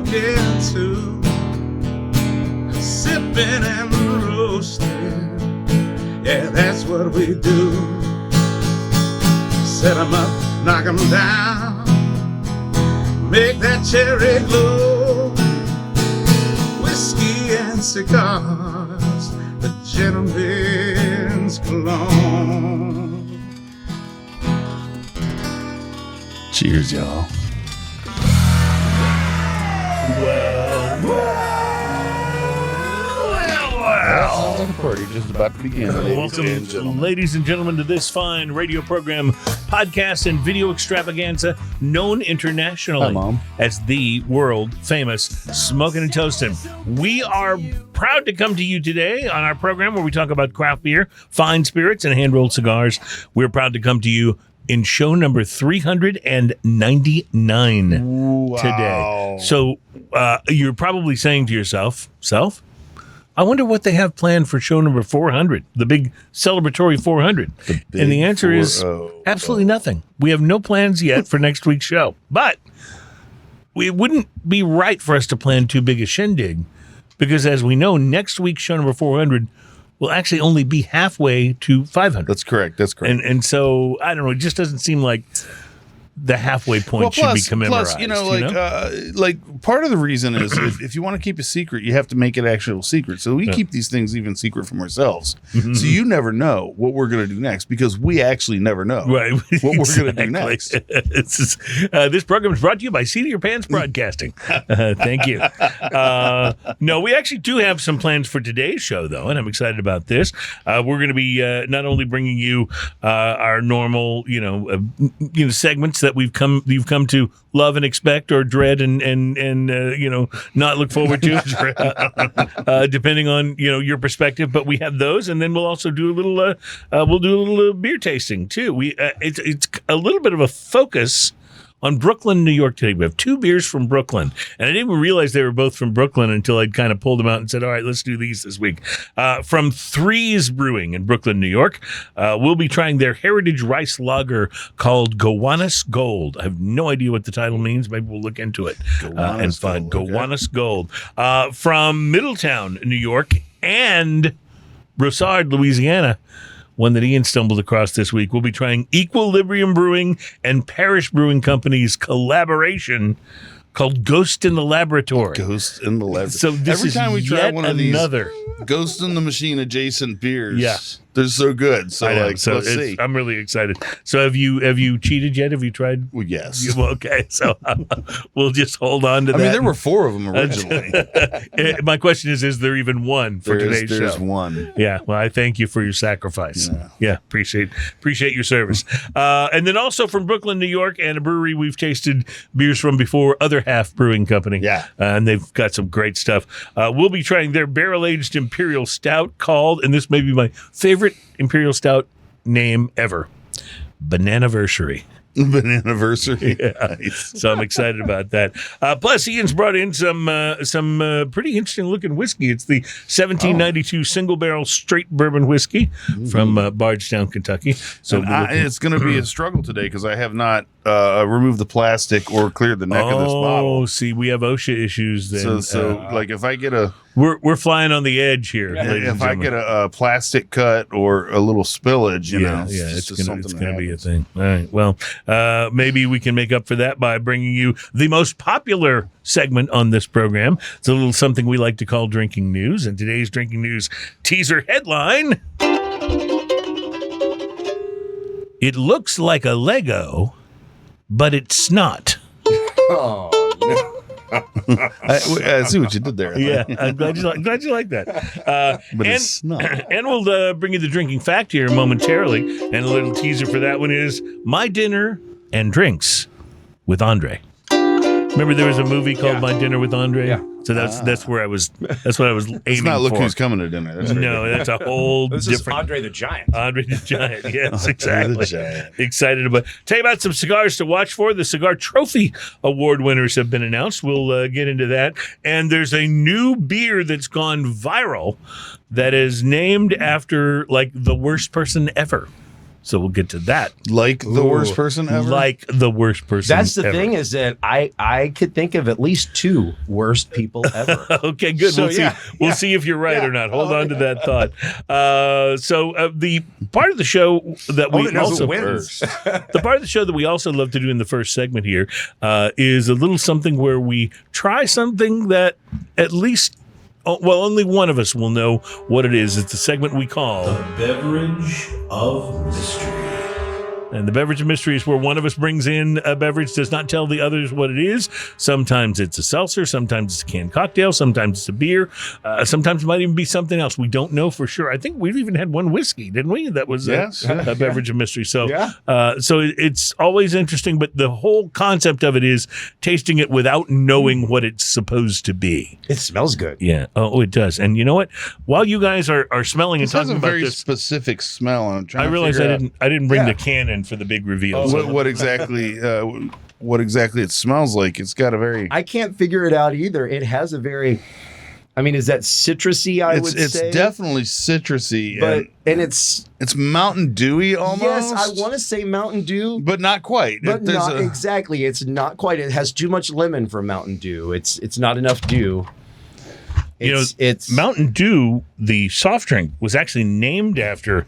smoking too, sipping and roasting. Yeah, that's what we do. Set 'em up, knock 'em down, make that cherry glow. Whiskey and cigars, the gentleman's cologne. Cheers, y'all. Sounds like a party just about to begin. Welcome, ladies and gentlemen, to this fine radio program, podcast, and video extravaganza known internationally Hi, Mom. as the world famous Smoking and Toasting. We are proud to come to you today on our program where we talk about craft beer, fine spirits, and hand-rolled cigars. We're proud to come to you in show number 399 today. So you're probably saying to yourself, I wonder what they have planned for show number 400, the big celebratory 400. And the answer is absolutely nothing. We have no plans yet for next week's show. But it wouldn't be right for us to plan too big a shindig because, as we know, next week's show number 400 will actually only be halfway to 500. That's correct. And so, I don't know, it just doesn't seem like the halfway point should be commemorized. Plus, like part of the reason is if you want to keep a secret, you have to make it actual secret. So we keep these things even secret from ourselves. Mm-hmm. So you never know what we're going to do next because we actually never know what we're going to do next. This program is brought to you by Seat of Your Pants Broadcasting. Thank you. No, we actually do have some plans for today's show, though, and I'm excited about this. We're going to be not only bringing you our normal, segments that you've come to love and expect, or dread and not look forward to, depending on your perspective. But we have those, and then we'll also do a little beer tasting too. It's a little bit of a focus on Brooklyn, New York today. We have two beers from Brooklyn, and I didn't even realize they were both from Brooklyn until I'd kind of pulled them out and said, all right, let's do these this week. From Three's Brewing in Brooklyn, New York, we'll be trying their heritage rice lager called Gowanus Gold. I have no idea what the title means. Maybe we'll look into it and find Gowanus Gold. From Middletown, New York, and Broussard, Louisiana, one that Ian stumbled across this week. We'll be trying Equilibrium Brewing and Parish Brewing Company's collaboration called Ghost in the Laboratory. Ghost in the Laboratory. So this every time we try one of these Ghost in the Machine adjacent beers, they're so good. So let's see. I'm really excited. So have you cheated yet? Have you tried? Well, yes. Okay, so we'll just hold on to that. I mean, there were 4 of them originally. My question is there even one for today's show? There's one. Yeah. Well, I thank you for your sacrifice. Yeah. Appreciate your service. And then also from Brooklyn, New York, and a brewery we've tasted beers from before, Other Half Brewing Company. Yeah. And they've got some great stuff. We'll be trying their barrel-aged Imperial Stout called, and this may be my favorite Imperial Stout name ever, Bananaversary. Bananaversary. Yeah. Nice. So I'm excited about that. Plus, Ian's brought in some pretty interesting looking whiskey. It's the 1792 single barrel straight bourbon whiskey from Bardstown, Kentucky. So it's going to be a struggle today because I have not removed the plastic or cleared the neck of this bottle. Oh, see, we have OSHA issues then. So like if I get a... We're flying on the edge here. If I get a plastic cut or a little spillage, it's going to be a thing. All right. Well, maybe we can make up for that by bringing you the most popular segment on this program. It's a little something we like to call Drinking News. And today's Drinking News teaser headline: It looks like a Lego, but it's not. Oh, no. I see what you did there. Yeah, I'm glad you like that. But it's not. And we'll bring you the drinking fact here momentarily. And a little teaser for that one is My Dinner and Drinks with Andre. Remember there was a movie called My Dinner with Andre? Yeah. So that's where I was. That's what I was aiming for. It's not Look Who's Coming to Dinner. That's a whole this different. Is Andre the Giant. Andre the Giant. Yes, exactly. The Giant. Excited about. Tell you about some cigars to watch for. The Cigar Trophy Award winners have been announced. We'll get into that. And there's a new beer that's gone viral that is named after like the worst person ever. So we'll get to that. Like the worst person ever? Like the worst person That's the ever. thing is that I could think of at least 2 worst people ever. Okay, good. So, We'll see if you're right or not. Hold on to that thought. The part of the show that we also the part of the show that we also love to do in the first segment here is a little something where we try something that at least only one of us will know what it is. It's a segment we call The Beverage of Mystery. And the beverage of mystery is where one of us brings in a beverage, does not tell the others what it is. Sometimes it's a seltzer, sometimes it's a canned cocktail, sometimes it's a beer, sometimes it might even be something else. We don't know for sure. I think we've even had one whiskey, didn't we? That was a beverage of mystery. So, it's always interesting, but the whole concept of it is tasting it without knowing what it's supposed to be. It smells good. Yeah. Oh, it does. And you know what? While you guys are smelling and talking has a about very this, specific smell. And I'm trying I to realized figure I didn't bring the can in for the big reveal. what exactly it smells like. It's got a very... I can't figure it out either. It has a very... I mean, is that citrusy, I would say? It's definitely citrusy. But, and it's Mountain Dewy almost. Yes, I want to say Mountain Dew. But not quite. But not exactly. It's not quite. It has too much lemon for Mountain Dew. It's not enough dew. It's Mountain Dew, the soft drink, was actually named after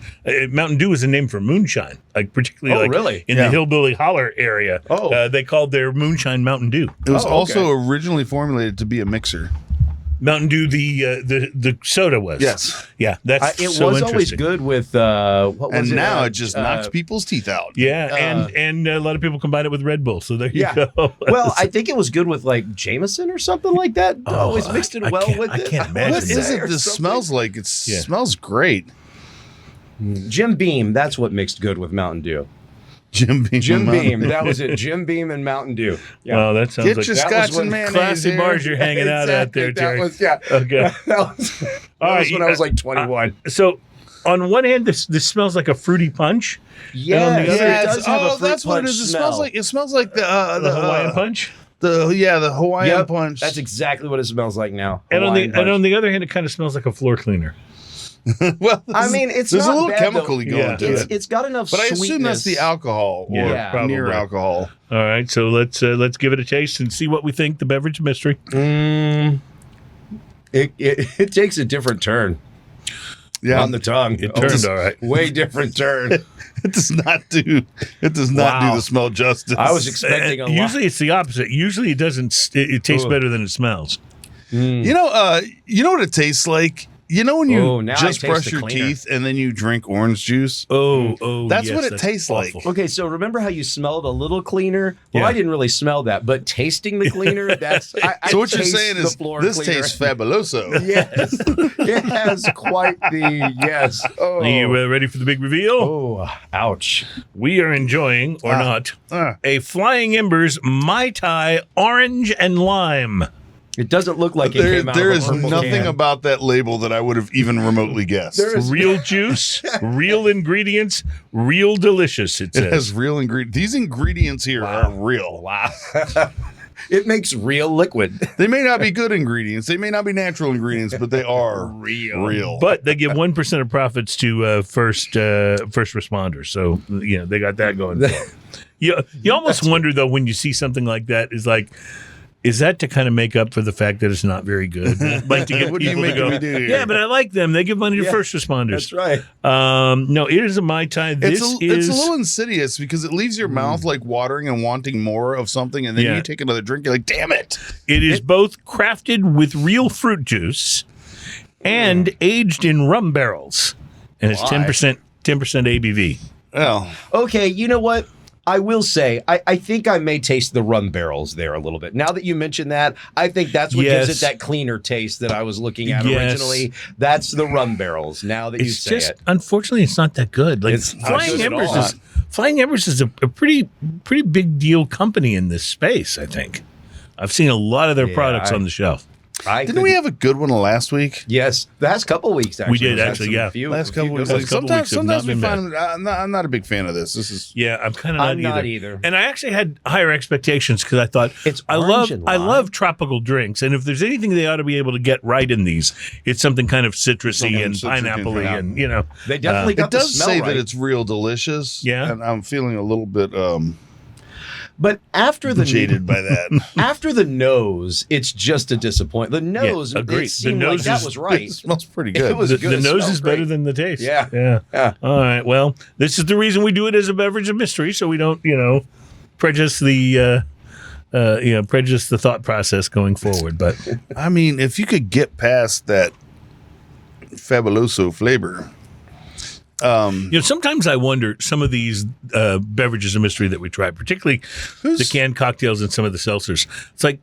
Mountain Dew is a name for moonshine, like particularly really? In the Hillbilly Holler area. They called their moonshine Mountain Dew. It was also originally formulated to be a mixer. Mountain Dew, the soda was. Yes. Yeah, that's it so was interesting. always good with what was and it? now it just knocks people's teeth out. Yeah, and a lot of people combine it with Red Bull. So there you go. Well, I think it was good with like Jameson or something like that. Always mixed it well with it. I can't imagine. What is it? This smells like it smells great. Jim Beam. That's what mixed good with Mountain Dew. Jim Beam. That was it. Jim Beam and Mountain Dew. Yeah. Well, that sounds Get like your scotch and mayonnaise. Classy bars you're hanging out at there, Jerry. That was, Okay. that was when I was like 21. So, on one hand, this smells like a fruity punch. Yeah, on the other, it does have a fruit that's what it punch is. smell. It smells like the Hawaiian punch. The Hawaiian punch. That's exactly what it smells like now. And on the other hand, it kind of smells like a floor cleaner. Well, I mean, there's not a little bad, chemically though. going to it. It's got enough But I sweetness. assume that's the alcohol or near probably. alcohol. All right, so let's give it a taste and see what we think. The beverage mystery. It takes a different turn. Yeah, on the tongue. It turned all right. Way different turn. It does not do the smell justice. I was expecting a lot. Usually it's the opposite. Usually it doesn't. It tastes better than it smells. You know what it tastes like? You know when you now just I taste brush the your cleaner. teeth and then you drink orange juice? That's what it tastes like. Okay, so remember how you smelled a little cleaner? Well, I didn't really smell that, but tasting the cleaner, that's... So what you're saying is this tastes fabuloso. Yes, it has quite the... Yes. Oh. Are you ready for the big reveal? Oh, ouch. We are enjoying, or not, a Flying Embers Mai Tai Orange and Lime. It doesn't look like it came out There of a is purple nothing can. about that label that I would have even remotely guessed. Real juice, real ingredients, real delicious, it says. It has real ingredients. These ingredients here are real. Wow. It makes real liquid. They may not be good ingredients. They may not be natural ingredients, but they are real. But they give 1% of profits to first responders. So, they got that going for them. You almost wonder, though, when you see something like that, is that to kind of make up for the fact that it's not very good? Like to get What do you people to make me go, do here? yeah, but I like them. They give money to first responders. That's right. No, it is a Mai Tai. It's a little insidious because it leaves your mouth like watering and wanting more of something, and then you take another drink, you're like, damn it. It is both crafted with real fruit juice and aged in rum barrels. And it's 10% ABV. Well, Okay, you know what? I will say, I think I may taste the rum barrels there a little bit. Now that you mention that, I think that's what gives it that cleaner taste that I was looking at originally. That's the rum barrels. Now that you say it. Unfortunately, it's not that good. Like It's not Flying good at Embers all. Flying Embers is a pretty big deal company in this space, I think. I've seen a lot of their products on the shelf. Didn't we have a good one last week? Yes, the last couple weeks. Actually, We did, actually, yeah. Last couple weeks. Last couple weeks have not Sometimes we been find I'm not a big fan of this. This is I'm kind of I'm not either. And I actually had higher expectations because I thought I love tropical drinks, and if there's anything they ought to be able to get right in these, it's something kind of citrusy and pineapple-y, and they definitely got it does the smell say right. that it's real delicious. Yeah. And I'm feeling a little bit But after the jaded by that. after the nose, it's just a disappointment. The nose, agreed. it seemed The like nose that is- was right. It smells pretty good. It was the good. It nose smells is better great. than the taste. Yeah. All right. Well, this is the reason we do it as a beverage of mystery, so we don't, prejudice the prejudice the thought process going forward. But I mean, if you could get past that fabuloso flavor. sometimes I wonder some of these beverages of mystery that we try, particularly the canned cocktails and some of the seltzers. It's like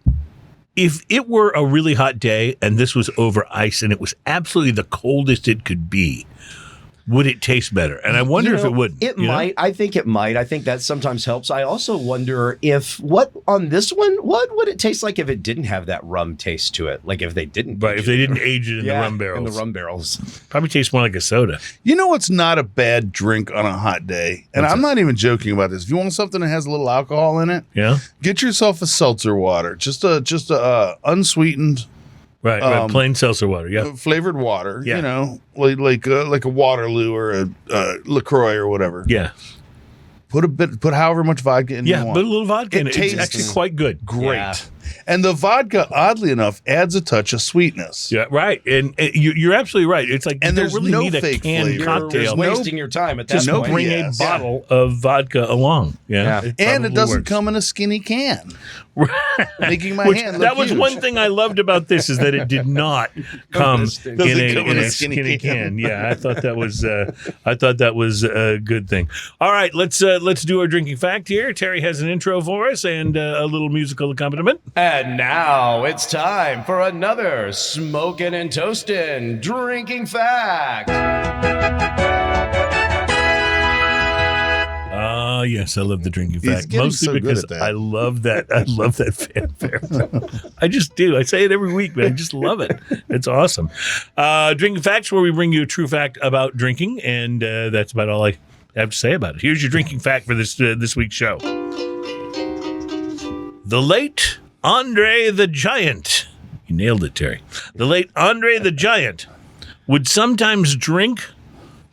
if it were a really hot day and this was over ice and it was absolutely the coldest it could be, would it taste better? And I wonder if it would. It might. I think it might. I think that sometimes helps. I also wonder on this one, what would it taste like if it didn't have that rum taste to it? Like if they didn't. Right, if they didn't age it in the rum barrels. In the rum barrels. Probably tastes more like a soda. You know what's not a bad drink on a hot day? And I'm not even joking about this. If you want something that has a little alcohol in it, get yourself a seltzer water. Just a unsweetened. Right, plain seltzer water, flavored water, like a Waterloo or a LaCroix or whatever. Yeah. Put however much vodka in you want. Put a little vodka in it. It's tastes actually quite good. Great. Yeah. And the vodka, oddly enough, adds a touch of sweetness. Yeah, right. And you're absolutely right. It's like and you there's don't really no need a fake canned flavor. cocktail. You're wasting your time at that Just point. bring a bottle of vodka along. Yeah. And it doesn't works. come in a skinny can. Making my hand look that was huge. one thing I loved about this is that it did not come Doesn't in come a skinny can. Yeah, I thought that was a good thing. All right, let's do our drinking fact here. Terry has an intro for us and a little musical accompaniment. And now it's time for another smoking and toasting drinking fact. Yes, I love the drinking He's fact. getting Mostly so good because at that. I love that. I love that fanfare. I just do. I say it every week, but I just love it. It's awesome. Drinking facts, where we bring you a true fact about drinking, and that's about all I have to say about it. Here's your drinking fact for this week's show. The late Andre the Giant. You nailed it, Terry. The late Andre the Giant would sometimes drink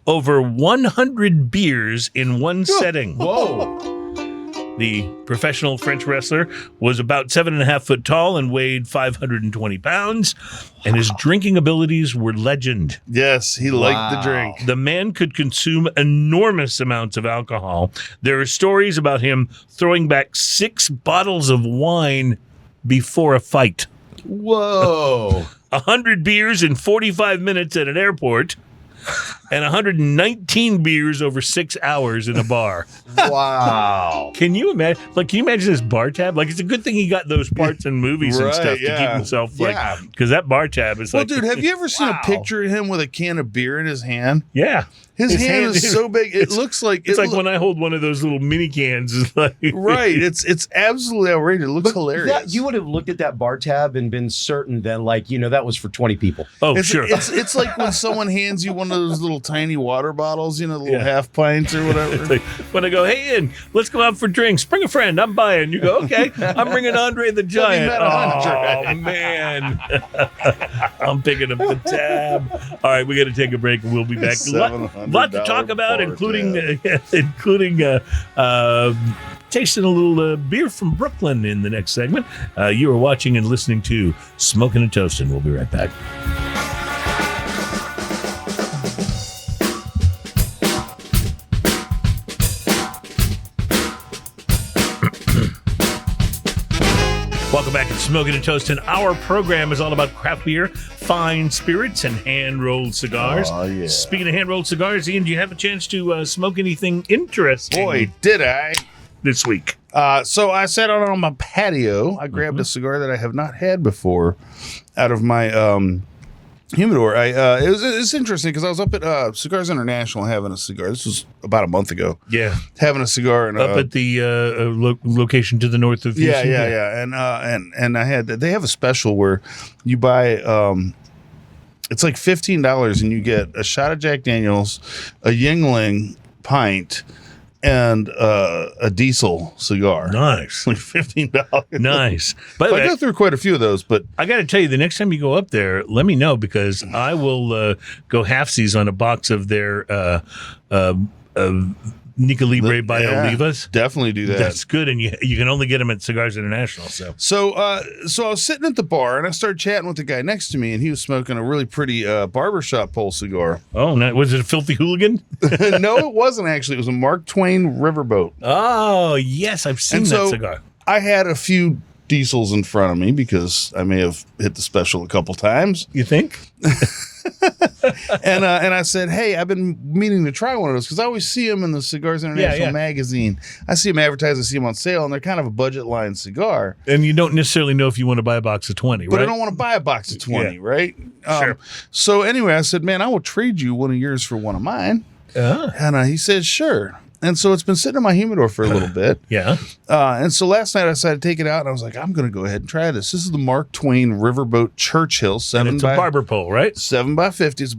over 100 beers in one setting. Whoa. The professional French wrestler was about 7.5 foot tall and weighed 520 pounds, and his drinking abilities were legend. Yes, he liked the drink. The man could consume enormous amounts of alcohol. There are stories about him throwing back 6 bottles of wine before a fight. Whoa. 100 beers in 45 minutes at an airport, and 119 beers over 6 hours in a bar. Wow. Can you imagine? Like, can you imagine this bar tab? Like, it's a good thing he got those parts in movies and Right, stuff to yeah. keep himself like, Yeah. because that bar tab is Well, like, dude, have you ever seen Wow. a picture of him with a can of beer in his hand? yeah, His hand is so big, it looks like it's like when I hold one of those little mini cans. It's like, right. It's absolutely outrageous. It looks hilarious. You would have looked at that bar tab and been certain then, like, that was for 20 people. Oh, It's, sure. it's like when someone hands you one of those little tiny water bottles, the little Yeah. half pints or It's whatever. like when I go, hey, Ian, let's go out for drinks. Bring a friend. I'm buying. You go, okay. I'm bringing Andre the Giant. met 100. Oh, man. I'm picking up the tab. All right, we got to take a break and we'll be back. Lot to talk about, bar including tab. tasting a little beer from Brooklyn in the next segment. You are watching and listening to Smoking and Toasting. We'll be right back. Welcome back to Smoking and Toasting. Our program is all about craft beer, fine spirits, and hand-rolled cigars. Oh, yeah. Speaking of hand-rolled cigars, Ian, do you have a chance to smoke anything interesting Boy, did I. this week? So I sat out on my patio. I grabbed a cigar that I have not had before out of my Humidor. It's interesting because I was up at Cigars International having a cigar. This was about a month ago. Yeah, having a cigar and up at the location to the north of Houston. Yeah. And they have a special where you buy it's like $15 and you get a shot of Jack Daniels, a Yingling pint, and a diesel cigar. Nice. Like $15. Nice. By the way, I go through quite a few of those, but I got to tell you, the next time you go up there, let me know because I will go halfsies on a box of their Nica Libre by Olivas. Definitely do that. That's good, and you can only get them at Cigars International. So I was sitting at the bar, and I started chatting with the guy next to me, and he was smoking a really pretty barbershop pole cigar. Oh, no, was it a Filthy Hooligan? No, it wasn't actually. It was a Mark Twain Riverboat. Oh, yes, I've seen that cigar. I had a few diesels in front of me because I may have hit the special a couple times. You think? And I said, hey, I've been meaning to try one of those because I always see them in the Cigars International magazine. I see them advertised, I see them on sale, and they're kind of a budget line cigar. And you don't necessarily know if you want to buy a box of 20, right? But I don't want to buy a box of 20, right? Sure. So anyway, I said, man, I will trade you one of yours for one of mine. And he said, sure. And so it's been sitting in my humidor for a little bit. Yeah. And so last night I decided to take it out, and I was like, I'm going to go ahead and try this. This is the Mark Twain Riverboat Churchill. And it's a barber pole, right? 7x50. It's a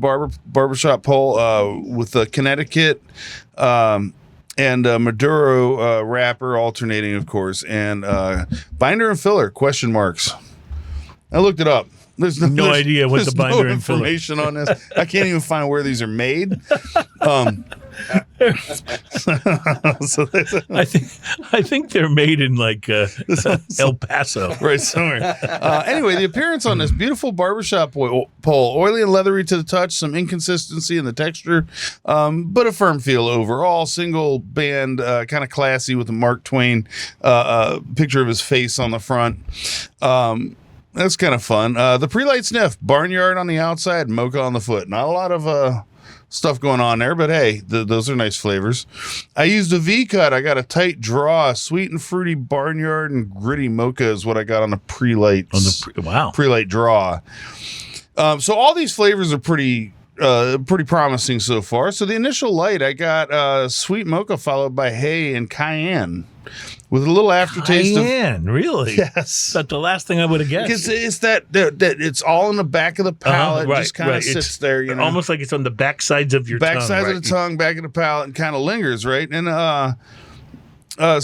barbershop pole with a Connecticut and Maduro wrapper alternating, of course, and binder and filler, question marks. I looked it up. There's no idea what the binder and filler information on this. I can't even find where these are made. I think they're made in like El Paso, right somewhere. Anyway, the appearance on this beautiful barbershop pole, oily and leathery to the touch, some inconsistency in the texture, but a firm feel overall. Single band, kind of classy with a Mark Twain picture of his face on the front. That's kind of fun. The pre-light sniff, barnyard on the outside, mocha on the foot. Not a lot of stuff going on there, but hey, those are nice flavors. I used a V-cut. I got a tight draw, sweet and fruity barnyard and gritty mocha is what I got on the pre-light. Pre-light draw. So all these flavors are pretty promising so far. So the initial light, I got sweet mocha followed by hay and cayenne. With a little aftertaste Cayenne, really? Yes. That's the last thing I would have guessed. Because it's that it's all in the back of the palate. Right, just kind of sits there, you know. Almost like it's on the back sides of your tongue. Back sides of the tongue, back of the palate, and kind of lingers, right? And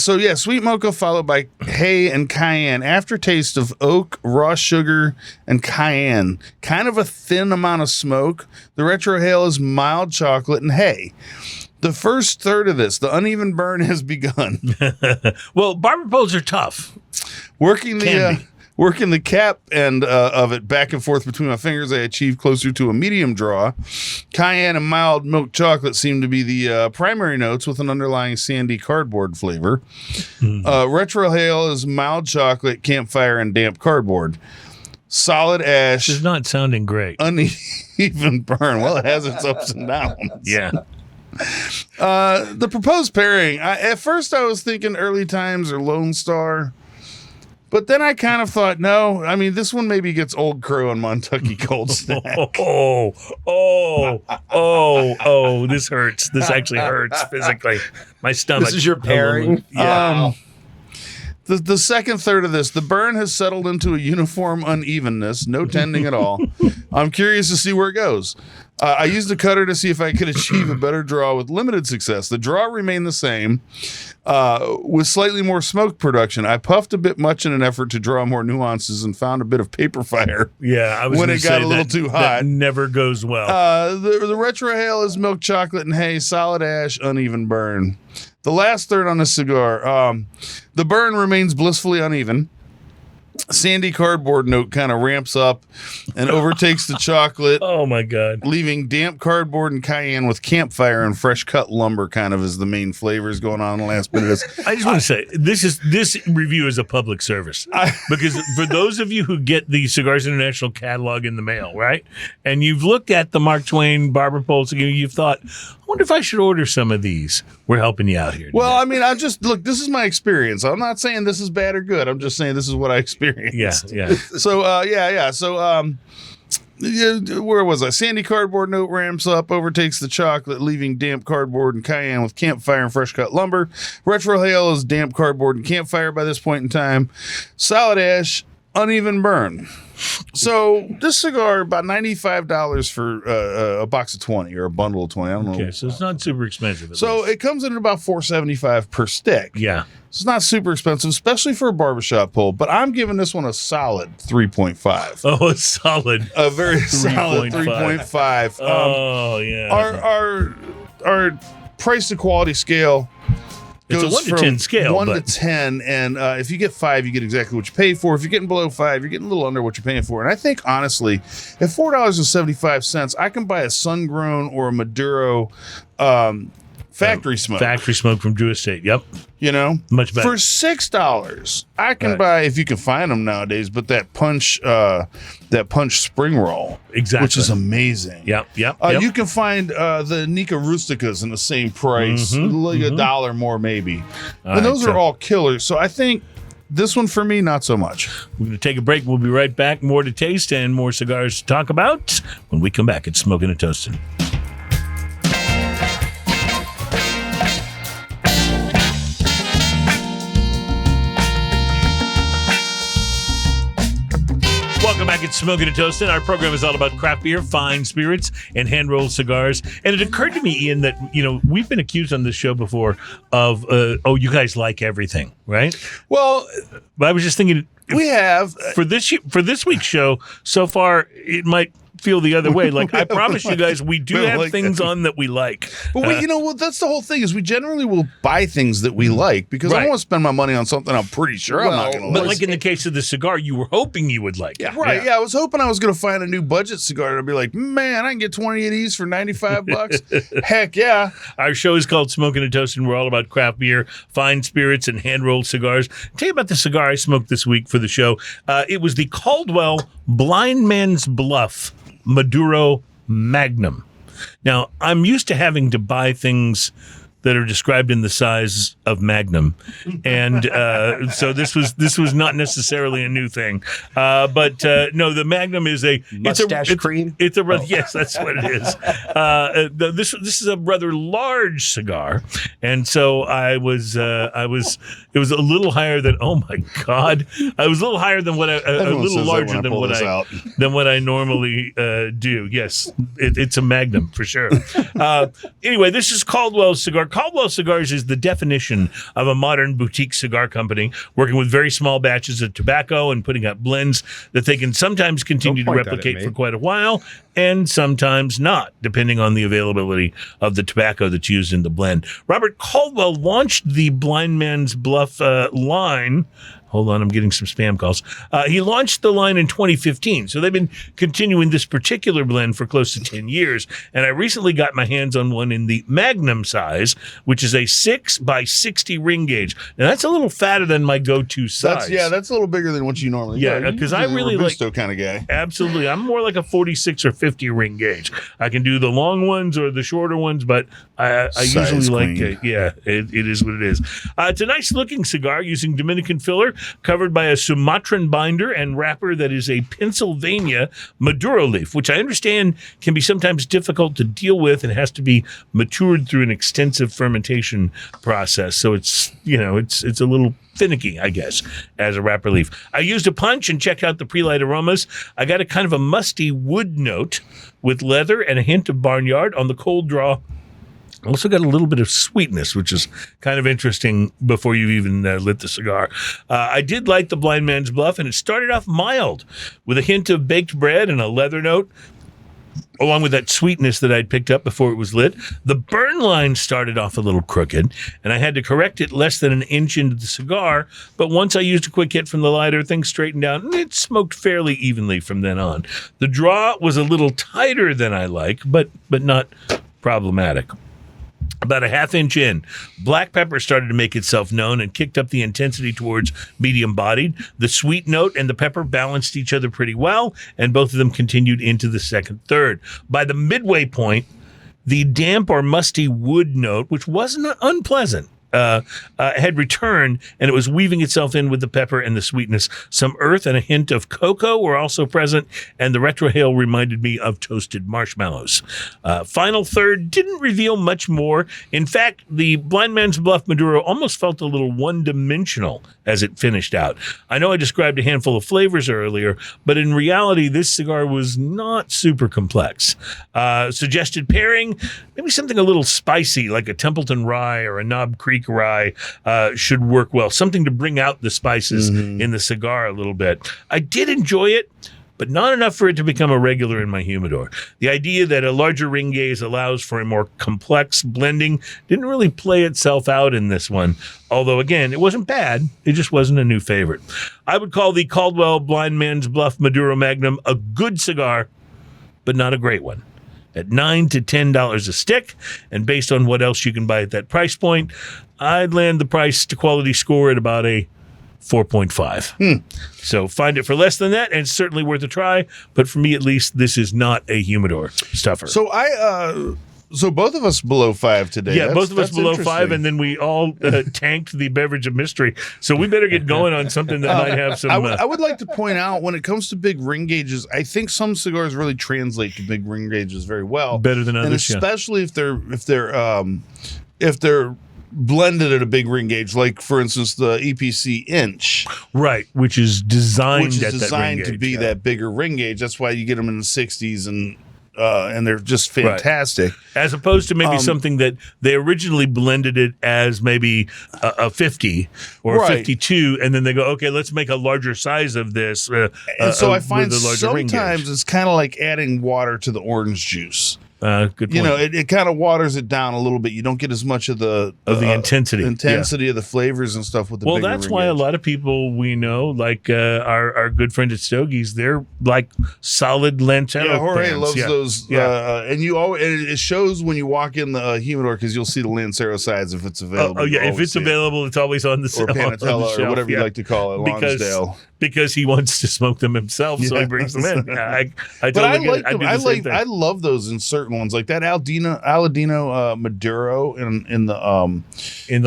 so yeah, sweet mocha followed by hay and cayenne. Aftertaste of oak, raw sugar, and cayenne. Kind of a thin amount of smoke. The retrohale is mild chocolate and hay. The first third of this, the uneven burn has begun. Well, barber poles are tough. Working the cap end of it back and forth between my fingers, I achieved closer to a medium draw. Cayenne and mild milk chocolate seem to be the primary notes with an underlying sandy cardboard flavor. Retrohale is mild chocolate, campfire, and damp cardboard. Solid ash. This is not sounding great. Uneven burn. Well, it has its ups and downs. Yeah. The proposed pairing. At first, I was thinking Early Times or Lone Star, but then I kind of thought, no. I mean, this one maybe gets Old Crow and Montucky Cold Snack. This hurts. This actually hurts physically. My stomach. This is your pairing. Yeah. The second third of this, the burn has settled into a uniform unevenness, no tending at all. I'm curious to see where it goes. I used a cutter to see if I could achieve a better draw with limited success. The draw remained the same, with slightly more smoke production. I puffed a bit much in an effort to draw more nuances and found a bit of paper fire. Yeah, I was when it got a little too hot. That never goes well. The retrohale is milk chocolate and hay, solid ash, uneven burn. The last third on the cigar, the burn remains blissfully uneven. Sandy cardboard note kind of ramps up and overtakes the chocolate. Oh my God. Leaving damp cardboard and cayenne with campfire and fresh cut lumber kind of as the main flavors going on in the last bit of this. I just want to say, this review is a public service. Because for those of you who get the Cigars International catalog in the mail, right? And you've looked at the Mark Twain barber poles, you've thought, I wonder if I should order some of these. We're helping you out here today. Well, I mean, look, this is my experience. I'm not saying this is bad or good. I'm just saying this is what I experienced. Yeah. So, So, where was I? Sandy cardboard note ramps up, overtakes the chocolate, leaving damp cardboard and cayenne with campfire and fresh cut lumber. Retro hail is damp cardboard and campfire by this point in time. Solid ash, uneven burn. So this cigar about $95 for a box of 20 or a bundle of 20. I don't know. Okay, so it's not super expensive. So it comes in at about $4.75 per stick. Yeah. It's not super expensive, especially for a barbershop pull, but I'm giving this one a solid 3.5. Oh, it's solid. A very solid 3.5. Oh, yeah. Our price to quality scale it's a 1 to 10 scale. 1 to 10, and if you get 5, you get exactly what you pay for. If you're getting below 5, you're getting a little under what you're paying for. And I think, honestly, at $4.75, I can buy a sun-grown or a Maduro factory smoke. Factory smoke from Drew Estate. Yep. You know? Much better. For $6, I can buy, if you can find them nowadays, but that punch spring roll. Exactly. Which is amazing. Yep. You can find the Nika Rusticas in the same price, like $1 more maybe. And those are all killers. So I think this one for me, not so much. We're going to take a break. We'll be right back. More to taste and more cigars to talk about when we come back. It's Smoking and Toasting. Welcome back at Smoking and Toasting. Our program is all about craft beer, fine spirits, and hand-rolled cigars. And it occurred to me, Ian, that, we've been accused on this show before of, you guys like everything, right? Well, but I was just thinking, we have for this week's show, so far, it might feel the other way. Like, I promise you guys, we do have things on that we like. But that's the whole thing, is we generally will buy things that we like, because I don't want to spend my money on something I'm pretty sure I'm not going to like. But like in the case of the cigar, you were hoping you would like it. Right, yeah. I was hoping I was going to find a new budget cigar and I'd be like, man, I can get 20 of these for $95. Heck yeah. Our show is called Smoking and Toasting. We're all about craft beer, fine spirits, and hand-rolled cigars. Tell you about the cigar I smoked this week for the show. It was the Caldwell Blind Man's Bluff Maduro Magnum. Now, I'm used to having to buy things that are described in the size of Magnum, and so this was not necessarily a new thing. But no, the Magnum is a mustache cream. It's a yes, that's what it is. This is a rather large cigar, and so it was a little higher than, oh my God, I was a little higher than what a little larger than what I normally do. Yes, it's a Magnum for sure. Anyway, this is Caldwell's cigar. Caldwell Cigars is the definition of a modern boutique cigar company, working with very small batches of tobacco and putting out blends that they can sometimes continue to replicate for quite a while, and sometimes not, depending on the availability of the tobacco that's used in the blend. Robert Caldwell launched the Blind Man's Bluff line. Hold on, I'm getting some spam calls. He launched the line in 2015, so they've been continuing this particular blend for close to 10 years. And I recently got my hands on one in the Magnum size, which is a 6x60 ring gauge. Now, that's a little fatter than my go-to size. That's a little bigger than what you normally get. Yeah, because I really like Robusto kind of guy. Absolutely. I'm more like a 46 or 50 ring gauge. I can do the long ones or the shorter ones, but I usually like it. Yeah, it is what it is. It's a nice-looking cigar using Dominican filler, covered by a Sumatran binder and wrapper that is a Pennsylvania Maduro leaf, which I understand can be sometimes difficult to deal with and has to be matured through an extensive fermentation process. So it's a little finicky, I guess, as a wrapper leaf. I used a punch and checked out the pre-light aromas. I got a kind of a musty wood note with leather and a hint of barnyard on the cold draw. Also got a little bit of sweetness, which is kind of interesting before you even lit the cigar. I did like the Blind Man's Bluff, and it started off mild with a hint of baked bread and a leather note, along with that sweetness that I'd picked up before it was lit. The burn line started off a little crooked, and I had to correct it less than an inch into the cigar, but once I used a quick hit from the lighter, things straightened out, and it smoked fairly evenly from then on. The draw was a little tighter than I like, but not problematic. About a half inch in, black pepper started to make itself known and kicked up the intensity towards medium-bodied. The sweet note and the pepper balanced each other pretty well, and both of them continued into the second third. By the midway point, the damp or musty wood note, which wasn't unpleasant, had returned, and it was weaving itself in with the pepper and the sweetness. Some earth and a hint of cocoa were also present, and the retrohale reminded me of toasted marshmallows. Final third didn't reveal much more. In fact, the Blind Man's Bluff Maduro almost felt a little one-dimensional as it finished out. I know I described a handful of flavors earlier, but in reality, this cigar was not super complex. Suggested pairing, maybe something a little spicy, like a Templeton rye or a Knob Creek rye should work well. Something to bring out the spices in the cigar a little bit. I did enjoy it, but not enough for it to become a regular in my humidor. The idea that a larger ring gauge allows for a more complex blending didn't really play itself out in this one. Although, again, it wasn't bad. It just wasn't a new favorite. I would call the Caldwell Blind Man's Bluff Maduro Magnum a good cigar, but not a great one. At $9 to $10 a stick, and based on what else you can buy at that price point, I'd land the price to quality score at about a 4.5. So find it for less than that, and it's certainly worth a try. But for me, at least, this is not a humidor stuffer. So both of us below 5 today. Yeah, both of us below 5, and then we all tanked the beverage of mystery. So we better get going on something that might have some. I would like to point out, when it comes to big ring gauges, I think some cigars really translate to big ring gauges very well, better than others, and especially if they're blended at a big ring gauge, like for instance the EPC inch, right, which is designed to be that bigger ring gauge. That's why you get them in the 60s and they're just fantastic. Right. As opposed to maybe something that they originally blended it as maybe a 50 or a 52, and then they go, okay, let's make a larger size of this. And so I find sometimes it's kind of like adding water to the orange juice. Good point. You know, it kind of waters it down a little bit. You don't get as much of the intensity of the flavors and stuff with the. Well, that's why a lot of people we know, like our good friend at Stogie's, they're like solid Lancero. Yeah, Jorge fans. loves those. And it shows when you walk in the humidor, because you'll see the Lancero sides if it's available. If it's available, it's always on the or Panatella or whatever you like to call it, Lonsdale. Because he wants to smoke them himself, so he brings them in. I like them. I love those in certain ones, like that Aladino Maduro in the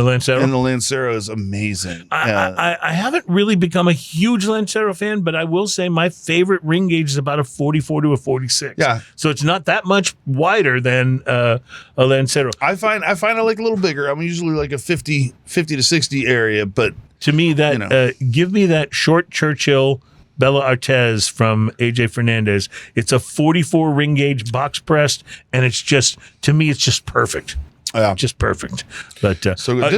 Lancero. And the Lancero is amazing. I haven't really become a huge Lancero fan, but I will say my favorite ring gauge is about a 44 to a 46. Yeah, so it's not that much wider than a Lancero. I find I like a little bigger. I'm usually like a 50 to 60 area, but. To me, that give me that short Churchill Bella Artes from AJ Fernandez. It's a 44 ring gauge box pressed, and it's just, to me, it's just perfect. Yeah. Just perfect. But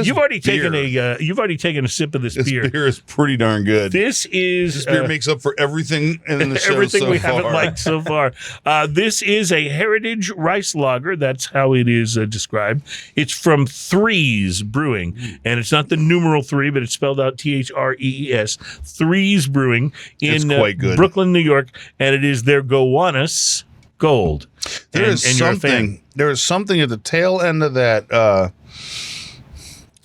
you've already taken a sip of this beer. This beer is pretty darn good. This beer makes up for everything in the show everything so we far. haven't liked so far. This is a heritage rice lager. That's how it is described. It's from Threes Brewing, and it's not the numeral 3, but it's spelled out Threes. Threes Brewing in Brooklyn, New York, and it is their Gowanus Gold. There is something at the tail end of that.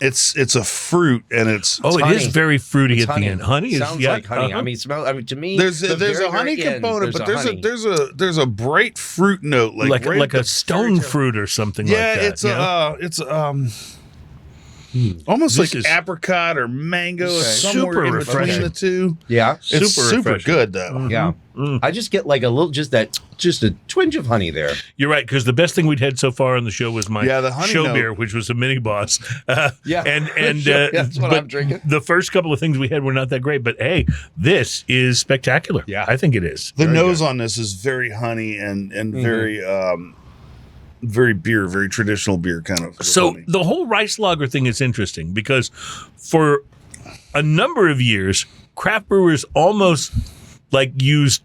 It's a fruit, and it's it is very fruity at honey. the end. Honey sounds like honey. To me, there's a honey component, but there's a bright fruit note, like a stone fruit or something like that. Yeah, it's almost like apricot or mango, somewhere in between the two. Yeah, it's super good though. Yeah. I just get like a little, just a twinge of honey there. You're right, because the best thing we'd had so far on the show was my the honey show note. beer, which was a mini boss. And that's what I'm drinking. The first couple of things we had were not that great, but hey, this is spectacular. Yeah, I think it is. The nose on this is very honey and very very beer, very traditional beer kind of. So the whole rice lager thing is interesting because for a number of years, craft brewers almost use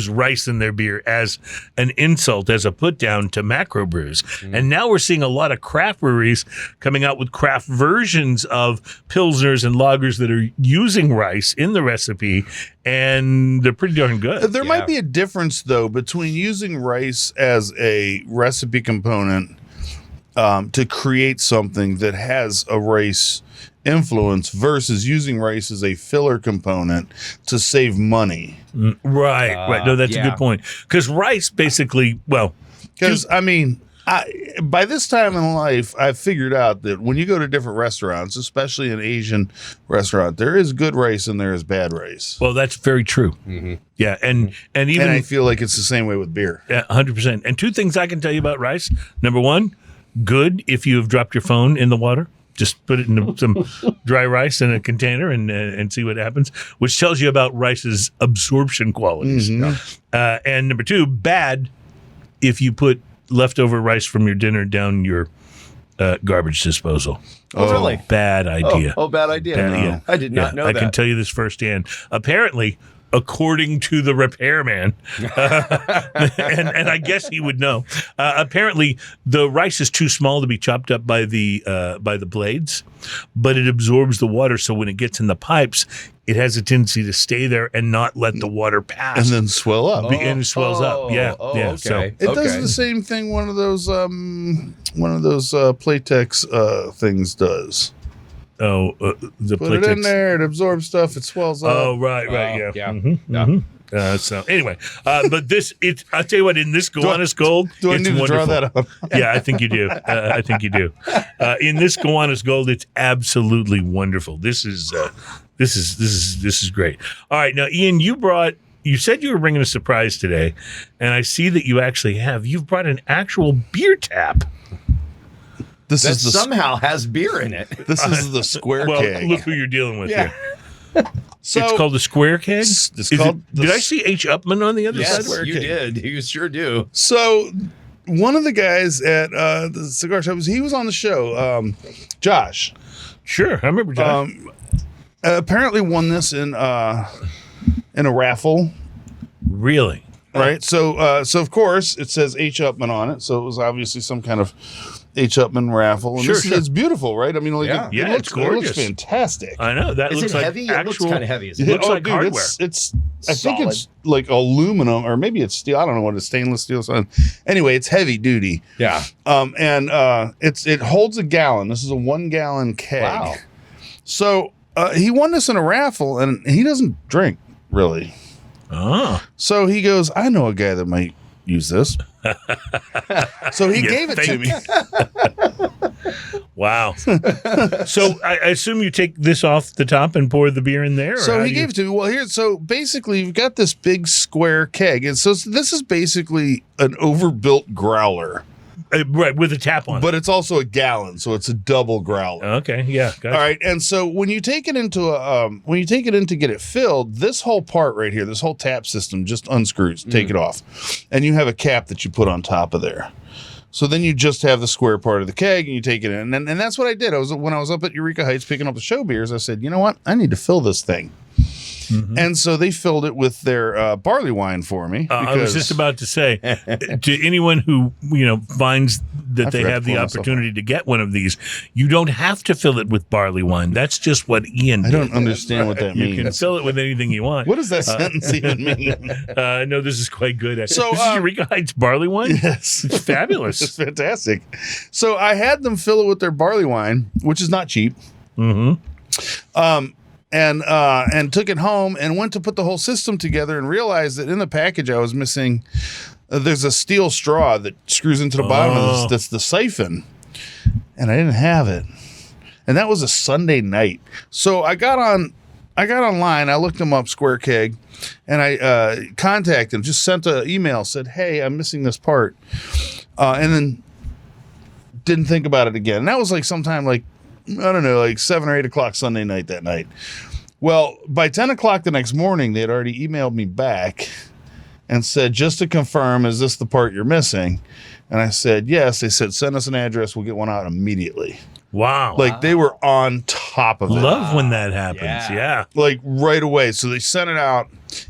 rice in their beer as an insult, as a put down to macro brews. And now we're seeing a lot of craft breweries coming out with craft versions of Pilsners and lagers that are using rice in the recipe, and they're pretty darn good. There might be a difference, though, between using rice as a recipe component to create something that has a rice influence versus using rice as a filler component to save money. Right. No, that's a good point. Because rice basically, I by this time in life, I've figured out that when you go to different restaurants, especially an Asian restaurant, there is good rice and there is bad rice. Well, that's very true. Mm-hmm. Yeah, and even I feel like it's the same way with beer. Yeah, 100%. And 2 things I can tell you about rice. Number 1, good if you have dropped your phone in the water. Just put it in some dry rice in a container and see what happens, which tells you about rice's absorption qualities. Mm-hmm. And number 2, bad if you put leftover rice from your dinner down your garbage disposal. Oh, really? Bad idea. Oh, bad idea. Yeah. I did not know that. I can tell you this firsthand. Apparently, according to the repairman, and I guess he would know. Apparently, the rice is too small to be chopped up by the blades, but it absorbs the water. So when it gets in the pipes, it has a tendency to stay there and not let the water pass, and then swell up. And it swells up. Yeah, yeah. Okay. So it does the same thing. One of those Playtex things does. the Put it in there, it absorbs stuff, it swells up. Oh, right, yeah. Yeah. Mm-hmm, Yeah. mm-hmm. So anyway, but this, I'll tell you what, in this Gowanus Gold, Do I it's need to wonderful. draw that up? Yeah, I think you do. I think you do. In this Gowanus Gold, it's absolutely wonderful. This is great. All right, now Ian, you said you were bringing a surprise today, and I see that you've brought an actual beer tap. This That is somehow has beer in it. This is the square Well, keg. look who you're dealing with Yeah. here. So It's called the square keg? Did I see H. Upman on the other side? Yes, you did. You sure do. So one of the guys at the cigar shop, he was on the show. Josh. Sure, I remember Josh. Apparently won this in a raffle. Really? Right. So of course it says H. Upman on it. So it was obviously some kind of H. Upman raffle. And Sure. It's beautiful, right? I mean, like Yeah. Yeah, it it's looks, gorgeous. It looks fantastic. I know. That Is looks it like heavy? actual. It looks kind of heavy. Isn't It it? looks like hardware. It's I think Solid. it's like aluminum or maybe it's steel. I don't know what it's stainless steel. So anyway, it's heavy duty. Yeah. It holds a gallon. This is a 1 gallon keg. Wow. So he won this in a raffle, and he doesn't drink really. Oh. So he goes, I know a guy that might use this. So he You gave it to think? me. Wow. So I assume you take this off the top and pour the beer in there? Or So how he do gave it to me. Well, so basically you've got this big square keg. And so this is basically an overbuilt growler, right, with a tap on but it's also a gallon. So it's a double growler. it. Okay, yeah. Gotcha. All right, and so when you take it into to get it filled, this whole part right here, this whole tap system just unscrews, take it off, and you have a cap that you put on top of there. So then you just have the square part of the keg, and you take it in, and that's what I did. When I was up at Eureka Heights picking up the show beers, I said, you know what, I need to fill this thing. Mm-hmm. And so they filled it with their barley wine for me. I was just about to say, to anyone who finds that they forgot have to the pull myself opportunity to get one of these, you don't have to fill it with barley wine. That's just what Ian I did. don't understand what that You means. can fill it with anything you want. What does that sentence even mean? No, this is quite good. So, This is Eureka Heights barley wine? Yes. It's fabulous. It's fantastic. So I had them fill it with their barley wine, which is not cheap. Mm-hmm. And took it home and went to put the whole system together and realized that in the package I was missing, there's a steel straw that screws into the bottom of this. That's the siphon. And I didn't have it. And that was a Sunday night. So I got online, I looked them up, Square Keg, and I contacted them, just sent an email, said, hey, I'm missing this part. And then didn't think about it again. And that was like sometime like 7 or 8 o'clock Sunday night that night. Well, by 10 o'clock the next morning, they had already emailed me back and said, just to confirm, is this the part you're missing? And I said, yes. They said, send us an address. We'll get one out immediately. Wow. Like they were on top of it. Love when that happens. Yeah. Like right away. So they sent it out.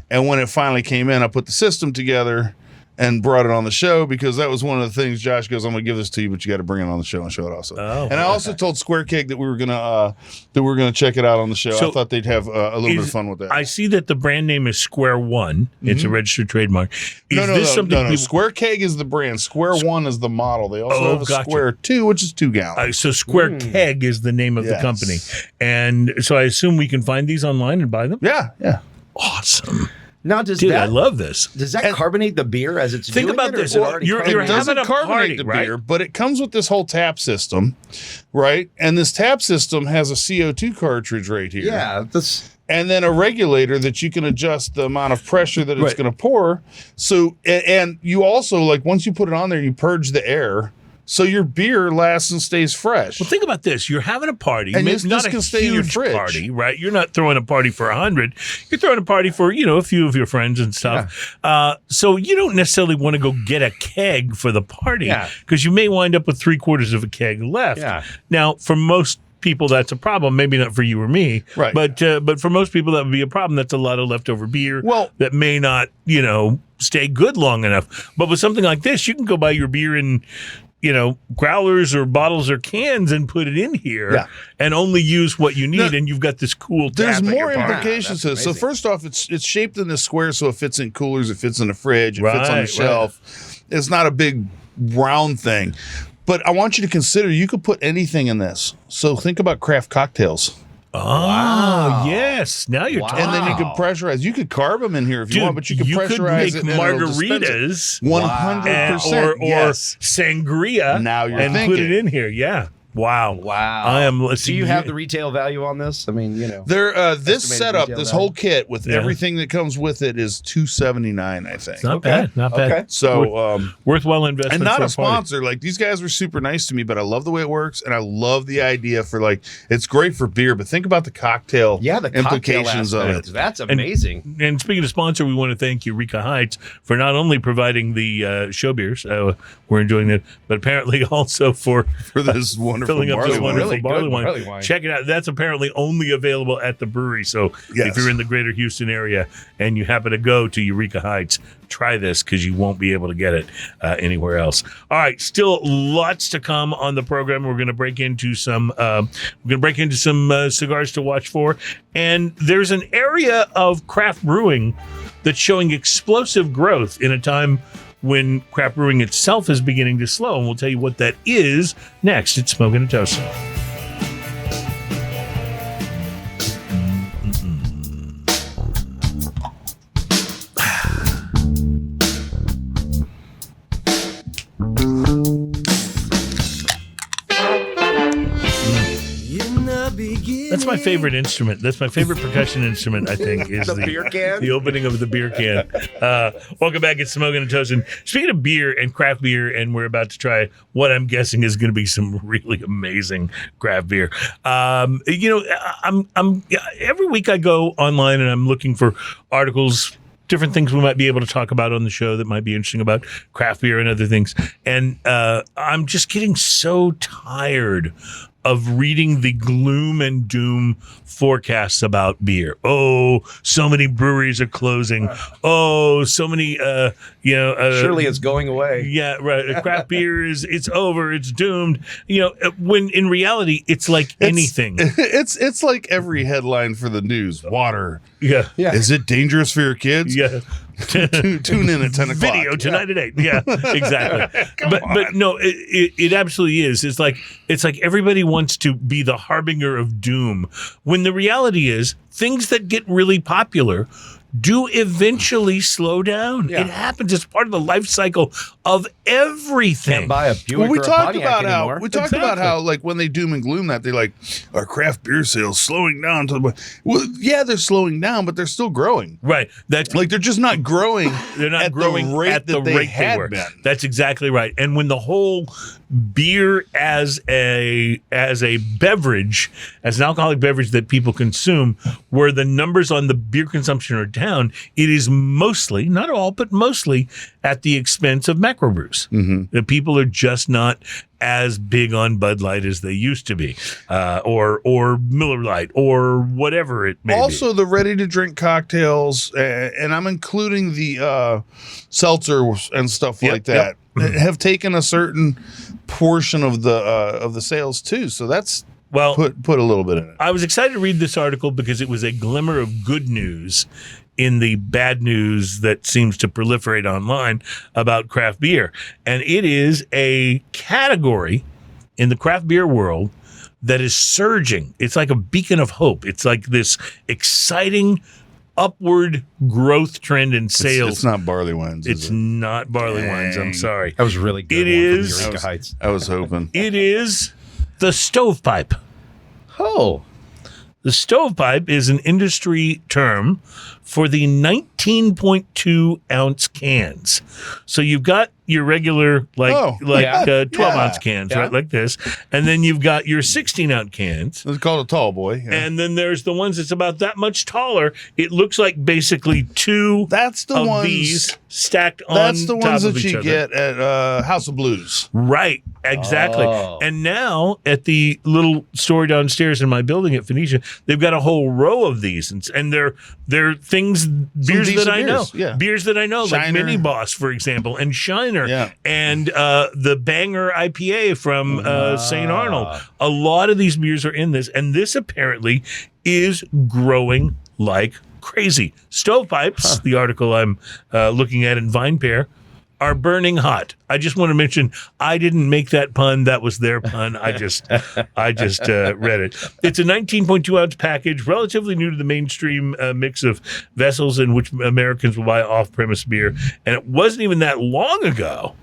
And when it finally came in, I put the system together and brought it on the show because that was one of the things. Josh goes, I'm going to give this to you, but you got to bring it on the show and show it also. Oh, and I also told Square Keg that we were gonna check it out on the show. So I thought they'd have a little bit of fun with that. I see that the brand name is Square One. It's a registered trademark. Is this something no. people- Square Keg is the brand. Square One is the model. They also have a gotcha. Square 2, which is 2 gallons. So Square Keg is the name of the Yes. company. And so I assume we can find these online and buy them? Yeah. Awesome. Now, does Dude, that I love this. does that carbonate the beer as it's Think doing about it, or this. is it already You're carbonated? It doesn't having a carbonate party, the right? beer, but it comes with this whole tap system, right? And this tap system has a CO2 cartridge right here. Yeah, And then a regulator that you can adjust the amount of pressure that it's Right. going to pour. So, and you also, like, once you put it on there, you purge the air. So your beer lasts and stays fresh. Well, think about this. You're having a party, And maybe this not a can stay in your huge fridge. party, right? You're not throwing a party for 100. You're throwing a party for, a few of your friends and stuff. So you don't necessarily want to go get a keg for the party because you may wind up with 3/4 of a keg left. Yeah. Now, for most people, that's a problem. Maybe not for you or me, Right. But for most people, that would be a problem. That's a lot of leftover beer that may not, stay good long enough. But with something like this, you can go buy your beer in growlers or bottles or cans and put it in here and only use what you need. And you've got this cool tap. There's at your more bar. implications to this. So first off, it's shaped in this square, so it fits in coolers, it fits in the fridge, it fits on the shelf. It's not a big round thing. But I want you to consider you could put anything in this. So think about craft cocktails. Oh, yes. Now you're talking. And then you could pressurize. You could carb them in here if you want, but you could pressurize could make it. margaritas 100%. or sangria Now you're and thinking. put it in here. Yeah. Wow. I am. Do you have the retail value on this? I mean, There, this estimated setup, retail this value. whole kit with everything that comes with it is $279, I think. It's not bad. Not bad. Okay. So, worthwhile investment. and not for a a party. sponsor. Like, these guys were super nice to me, but I love the way it works, and I love the idea for, like, it's great for beer, but think about the cocktail the implications cocktail of aspect. it. That's amazing. And speaking of sponsor, we want to thank Eureka Heights for not only providing the show beers, we're enjoying it, but apparently also for this wonderful filling up barley this wine. wonderful Really barley good wine. barley wine. Check it out. That's apparently only available at the brewery. So if you're in the greater Houston area and you happen to go to Eureka Heights, try this because you won't be able to get it anywhere else. All right, still lots to come on the program. We're going to break into some cigars to watch for, and there's an area of craft brewing that's showing explosive growth in a time when craft brewing itself is beginning to slow, and we'll tell you what that is next. It's Smoking and Toasting. That's my favorite instrument. That's my favorite percussion instrument, I think, is The beer can? The opening of the beer can. Welcome back. It's Smoking and Toasting. Speaking of beer and craft beer, and we're about to try what I'm guessing is going to be some really amazing craft beer. I'm every week I go online and I'm looking for articles, different things we might be able to talk about on the show that might be interesting about craft beer and other things. And I'm just getting so tired of reading the gloom and doom forecasts about beer. Oh, so many breweries are closing. Oh, so many, surely it's going away. Yeah, right. Craft beer it's over. It's doomed. When in reality, it's like anything. It's like every headline for the news. Water. Yeah. Is it dangerous for your kids? Yeah. Tune in at 10 o'clock. Video tonight at 8. Yeah, exactly. but no, it absolutely is. It's like everybody wants to be the harbinger of doom, when the reality is things that get really popular do eventually slow down. Yeah. It happens. It's part of the life cycle of everything. Can't buy a Buick Well, we or a talked Pontiac about anymore. how like when they doom and gloom that, they're like, our craft beer sales slowing down. Well, yeah, they're slowing down, but they're still growing. Right. That's Like, they're just not growing. they're not at growing the rate at the that they rate had they were. been. That's exactly right. And when the whole beer as a beverage, as an alcoholic beverage that people consume, where the numbers on the beer consumption are down, it is mostly, not all, but mostly at the expense of macrobrews. Mm-hmm. The people are just not as big on Bud Light as they used to be, or Miller Lite, or whatever it may be. Also, the ready-to-drink cocktails, and I'm including the seltzers and stuff like that, have taken a certain portion of the sales too. So that's put a little bit in it. I was excited to read this article because it was a glimmer of good news in the bad news that seems to proliferate online about craft beer. And it is a category in the craft beer world that is surging. It's like a beacon of hope. It's like this exciting upward growth trend in sales. It's not barley wines. It's not barley wines. I'm sorry. That was really good. It one is- from Eureka Heights. I was hoping. It is the stovepipe. Oh, The stovepipe is an industry term for the 19.2 ounce cans. So you've got your regular 12 ounce cans, right, like this, and then you've got your 16 ounce cans. It's called a tall boy. Yeah. And then there's the ones that's about that much taller. It looks like basically two That's the of ones. these stacked on That's the top ones of that each you other. get at House of Blues. Right, exactly. Oh. And now at the little store downstairs in my building at Phoenicia, they've got a whole row of these, and they're things, beers that decent I know, beers, yeah. beers that I know, like Shiner. Mini Boss, for example, and Shiner, Yeah. and the Banger IPA from St. Arnold. A lot of these beers are in this, and this apparently is growing like crazy. Stovepipes, the article I'm looking at in VinePair, are burning hot. I just want to mention I didn't make that pun. That was their pun. I just read it. It's a 19.2 ounce package, relatively new to the mainstream mix of vessels in which Americans will buy off-premise beer. And it wasn't even that long ago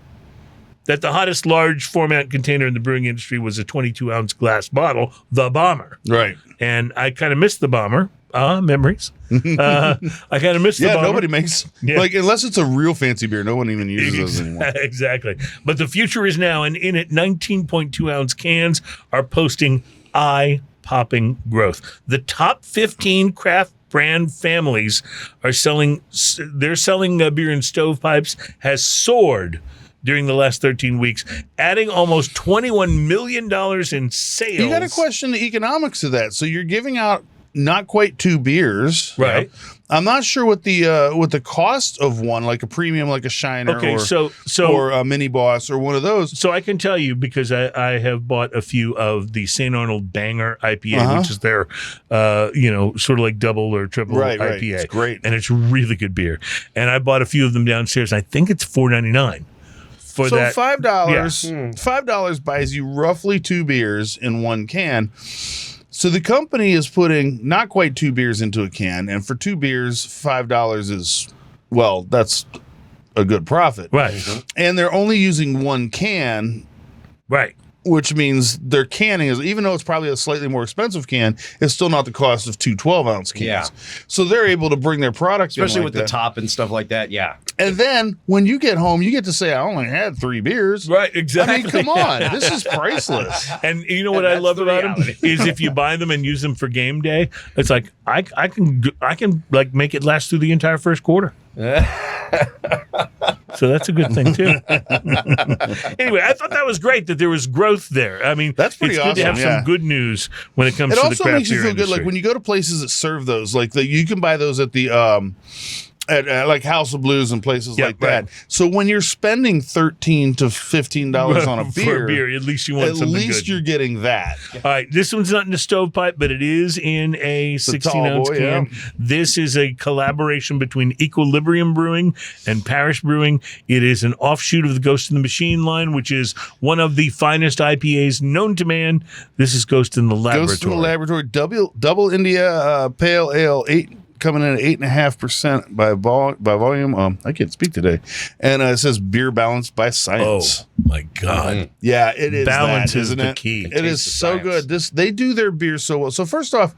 that the hottest large format container in the brewing industry was a 22 ounce glass bottle, the Bomber. Right. And I kind of missed the Bomber. Memories. I kind of missed the Yeah, Bomber. nobody makes unless it's a real fancy beer, no one even uses those anymore. Exactly. But the future is now, and in it, 19.2 ounce cans are posting eye-popping growth. The top 15 craft brand families are selling. They're selling beer in stovepipes has soared during the last 13 weeks, adding almost $21 million in sales. You got to question the economics of that. So you're giving out not quite two beers, right? I'm not sure what the cost of one, like a premium, like a Shiner, or a Mini Boss, or one of those. So I can tell you because I have bought a few of the St. Arnold Banger IPA, which is their sort of like double or triple IPA. It's great, and it's really good beer. And I bought a few of them downstairs. I think it's $4.99. So $5 buys you roughly two beers in one can. So the company is putting not quite two beers into a can, and for two beers, $5 is, well, that's a good profit. Right. And they're only using one can. Right. Which means their canning is, even though it's probably a slightly more expensive can, it's still not the cost of two 12-ounce cans. Yeah. So they're able to bring their products in especially like with that. the top and stuff like that. Yeah. And then when you get home, you get to say, I only had 3 beers. Right, exactly. I mean, come on. This is priceless. And you know what I love about them is if you buy them and use them for game day, it's like I can like make it last through the entire first quarter. So that's a good thing too. Anyway, I thought that was great that there was growth there. I mean, that's pretty it's awesome. Good to have some good news when it comes to the craft beer industry. It also makes you feel good, like when you go to places that serve those, like you can buy those at the at like House of Blues and places like that. Right. So when you're spending $13 to $15 on a beer, for a beer, at least you want something good. At least you're getting that. All right, this one's not in a stovepipe, but it is in a 16-ounce can. Yeah. This is a collaboration between Equilibrium Brewing and Parish Brewing. It is an offshoot of the Ghost in the Machine line, which is one of the finest IPAs known to man. This is Ghost in the Laboratory. Ghost in the Laboratory, double India Pale Ale, coming in at 8.5% by volume. I can't speak today, and it says beer balanced by science. Oh my God! Yeah, it is. Balance that, is isn't the it? key. It is so good. They do their beer so well. So first off,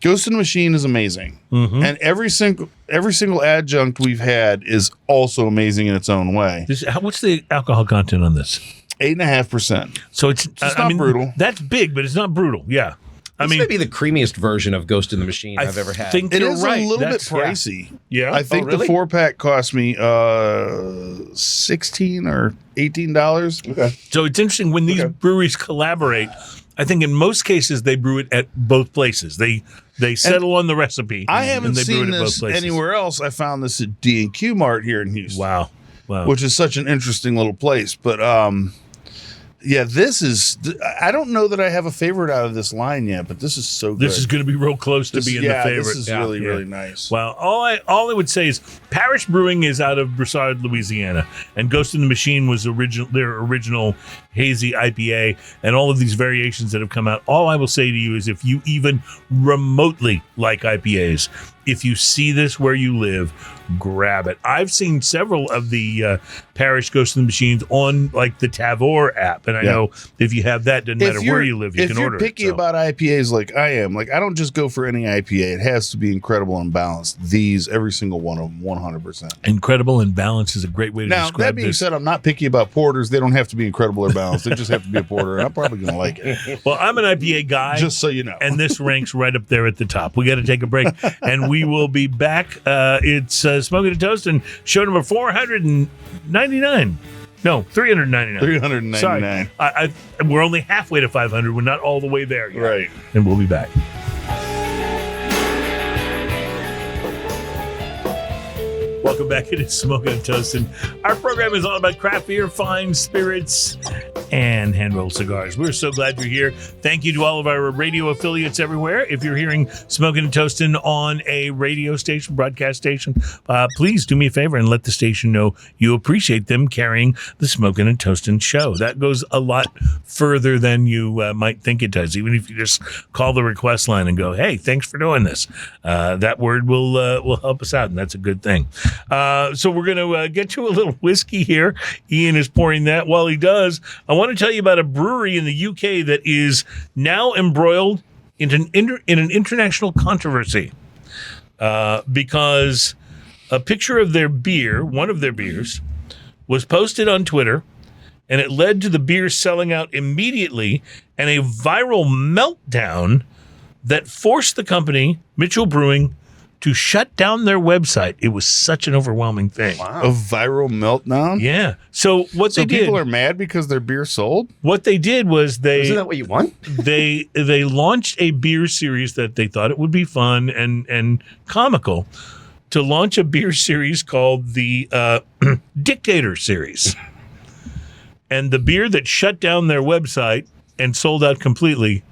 Ghost in the Machine is amazing, and every single adjunct we've had is also amazing in its own way. What's the alcohol content on this? 8.5%. So it's not brutal. That's big, but it's not brutal. Yeah. This may be the creameest version of Ghost in the Machine I've ever had. Think it you're is right. a little bit pricey. Yeah. I think the 4-pack cost me $16 or $18. Okay. So it's interesting when these breweries collaborate. I think in most cases they brew it at both places. They settle on the recipe. I haven't and they seen brew it at this both places. anywhere else. I found this at D&Q Mart here in Houston. Wow. Which is such an interesting little place. But yeah, this is. I don't know that I have a favorite out of this line yet, but this is so good. This is going to be real close to being the favorite. This is really nice. Well, all I would say is Parish Brewing is out of Broussard, Louisiana, and Ghost in the Machine was their original hazy IPA and all of these variations that have come out. All I will say to you is if you even remotely like IPAs, if you see this where you live, grab it. I've seen several of the Parish Ghost in the Machines on like the Tavor app, and I know if you have that, doesn't matter where you live, you can order it. If you're picky about IPAs like I am, like I don't just go for any IPA. It has to be incredible and balanced. These, every single one of them, 100%. Incredible and balanced is a great way to describe this. Now, that being said, I'm not picky about porters. They don't have to be incredible or balanced. They just have to be a porter, and I'm probably going to like it. Well, I'm an IPA guy. Just so you know. And this ranks right up there at the top. We got to take a break, and we will be back. It's Smoking and Toast and show number 499. No, 399. 399. Sorry. We're only halfway to 500. We're not all the way there yet. Right. And we'll be back. Welcome back. It is Smoking and Toast, and our program is all about craft beer, fine spirits, and hand-rolled cigars. We're so glad you're here. Thank you to all of our radio affiliates everywhere. If you're hearing Smoking and Toastin' on a radio station, broadcast station, please do me a favor and let the station know you appreciate them carrying the Smoking and Toastin' show. That goes a lot further than you might think it does. Even if you just call the request line and go, hey, thanks for doing this. That word will help us out, and that's a good thing. So we're going to get to a little whiskey here. Ian is pouring that. While he does, I want to tell you about a brewery in the UK that is now embroiled in an international controversy because a picture of their beer, one of their beers, was posted on Twitter, and it led to the beer selling out immediately and a viral meltdown that forced the company, Mitchell Brewing, to shut down their website. It was such an overwhelming thing. Wow. A viral meltdown? Yeah. So they did. People are mad because their beer sold? What they did was Isn't that what you want? they launched a beer series that they thought it would be fun and comical to launch a beer series called the Dictator series. And the beer that shut down their website and sold out completely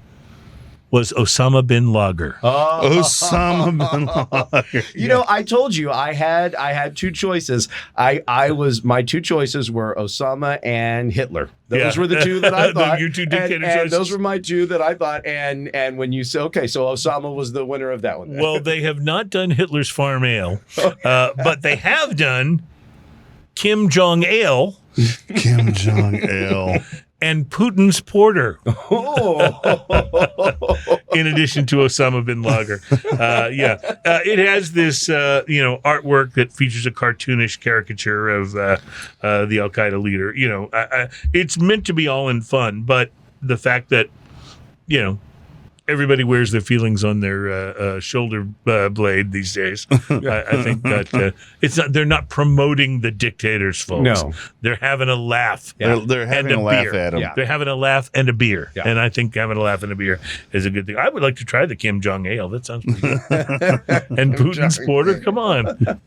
was Osama bin Lager. Osama bin Lager. You know, I told you I had two choices. My two choices were Osama and Hitler. Those were the two that I thought. Your two dictator and choices. those were my two that I thought. And when you say, okay, so Osama was the winner of that one. Well, they have not done Hitler's Farm Ale, but they have done Kim Jong Ale. Kim Jong Ale. And Putin's Porter. Oh. In addition to Osama bin Lager. It has this, artwork that features a cartoonish caricature of the Al-Qaeda leader. It's meant to be all in fun, but the fact that, everybody wears their feelings on their shoulder blade these days. I think that it's not. They're not promoting the dictators, folks. No, they're having a laugh. Yeah. They're having a laugh at them. Yeah. They're having a laugh and a beer, yeah. And I think having a laugh and a beer is a good thing. I would like to try the Kim Jong Ale. That sounds pretty good. And Putin's Porter. Come on,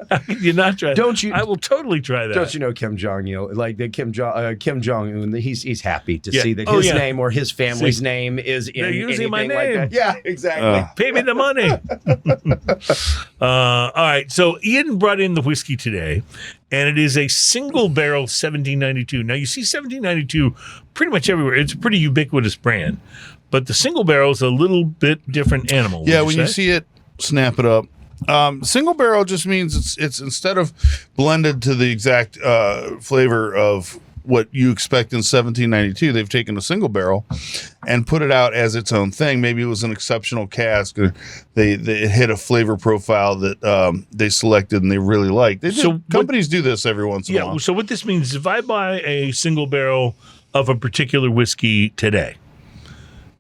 how can you not try? Don't you? I will totally try that. Don't you know Kim Jong Il? Like the Kim Jong Un. He's happy to see that his name or his family's name is in using my anything like name. that. Yeah, exactly. Pay me the money. All right. So Ian brought in the whiskey today, and it is a single barrel 1792. Now you see 1792 pretty much everywhere. It's a pretty ubiquitous brand, but the single barrel is a little bit different animal. Yeah, when you see it, snap it up. Single barrel just means it's instead of blended to the exact flavor of what you expect in 1792, they've taken a single barrel and put it out as its own thing. Maybe it was an exceptional cask, or they hit a flavor profile that they selected and they really liked. Companies do this every once in a while. Yeah. So what this means is if I buy a single barrel of a particular whiskey today,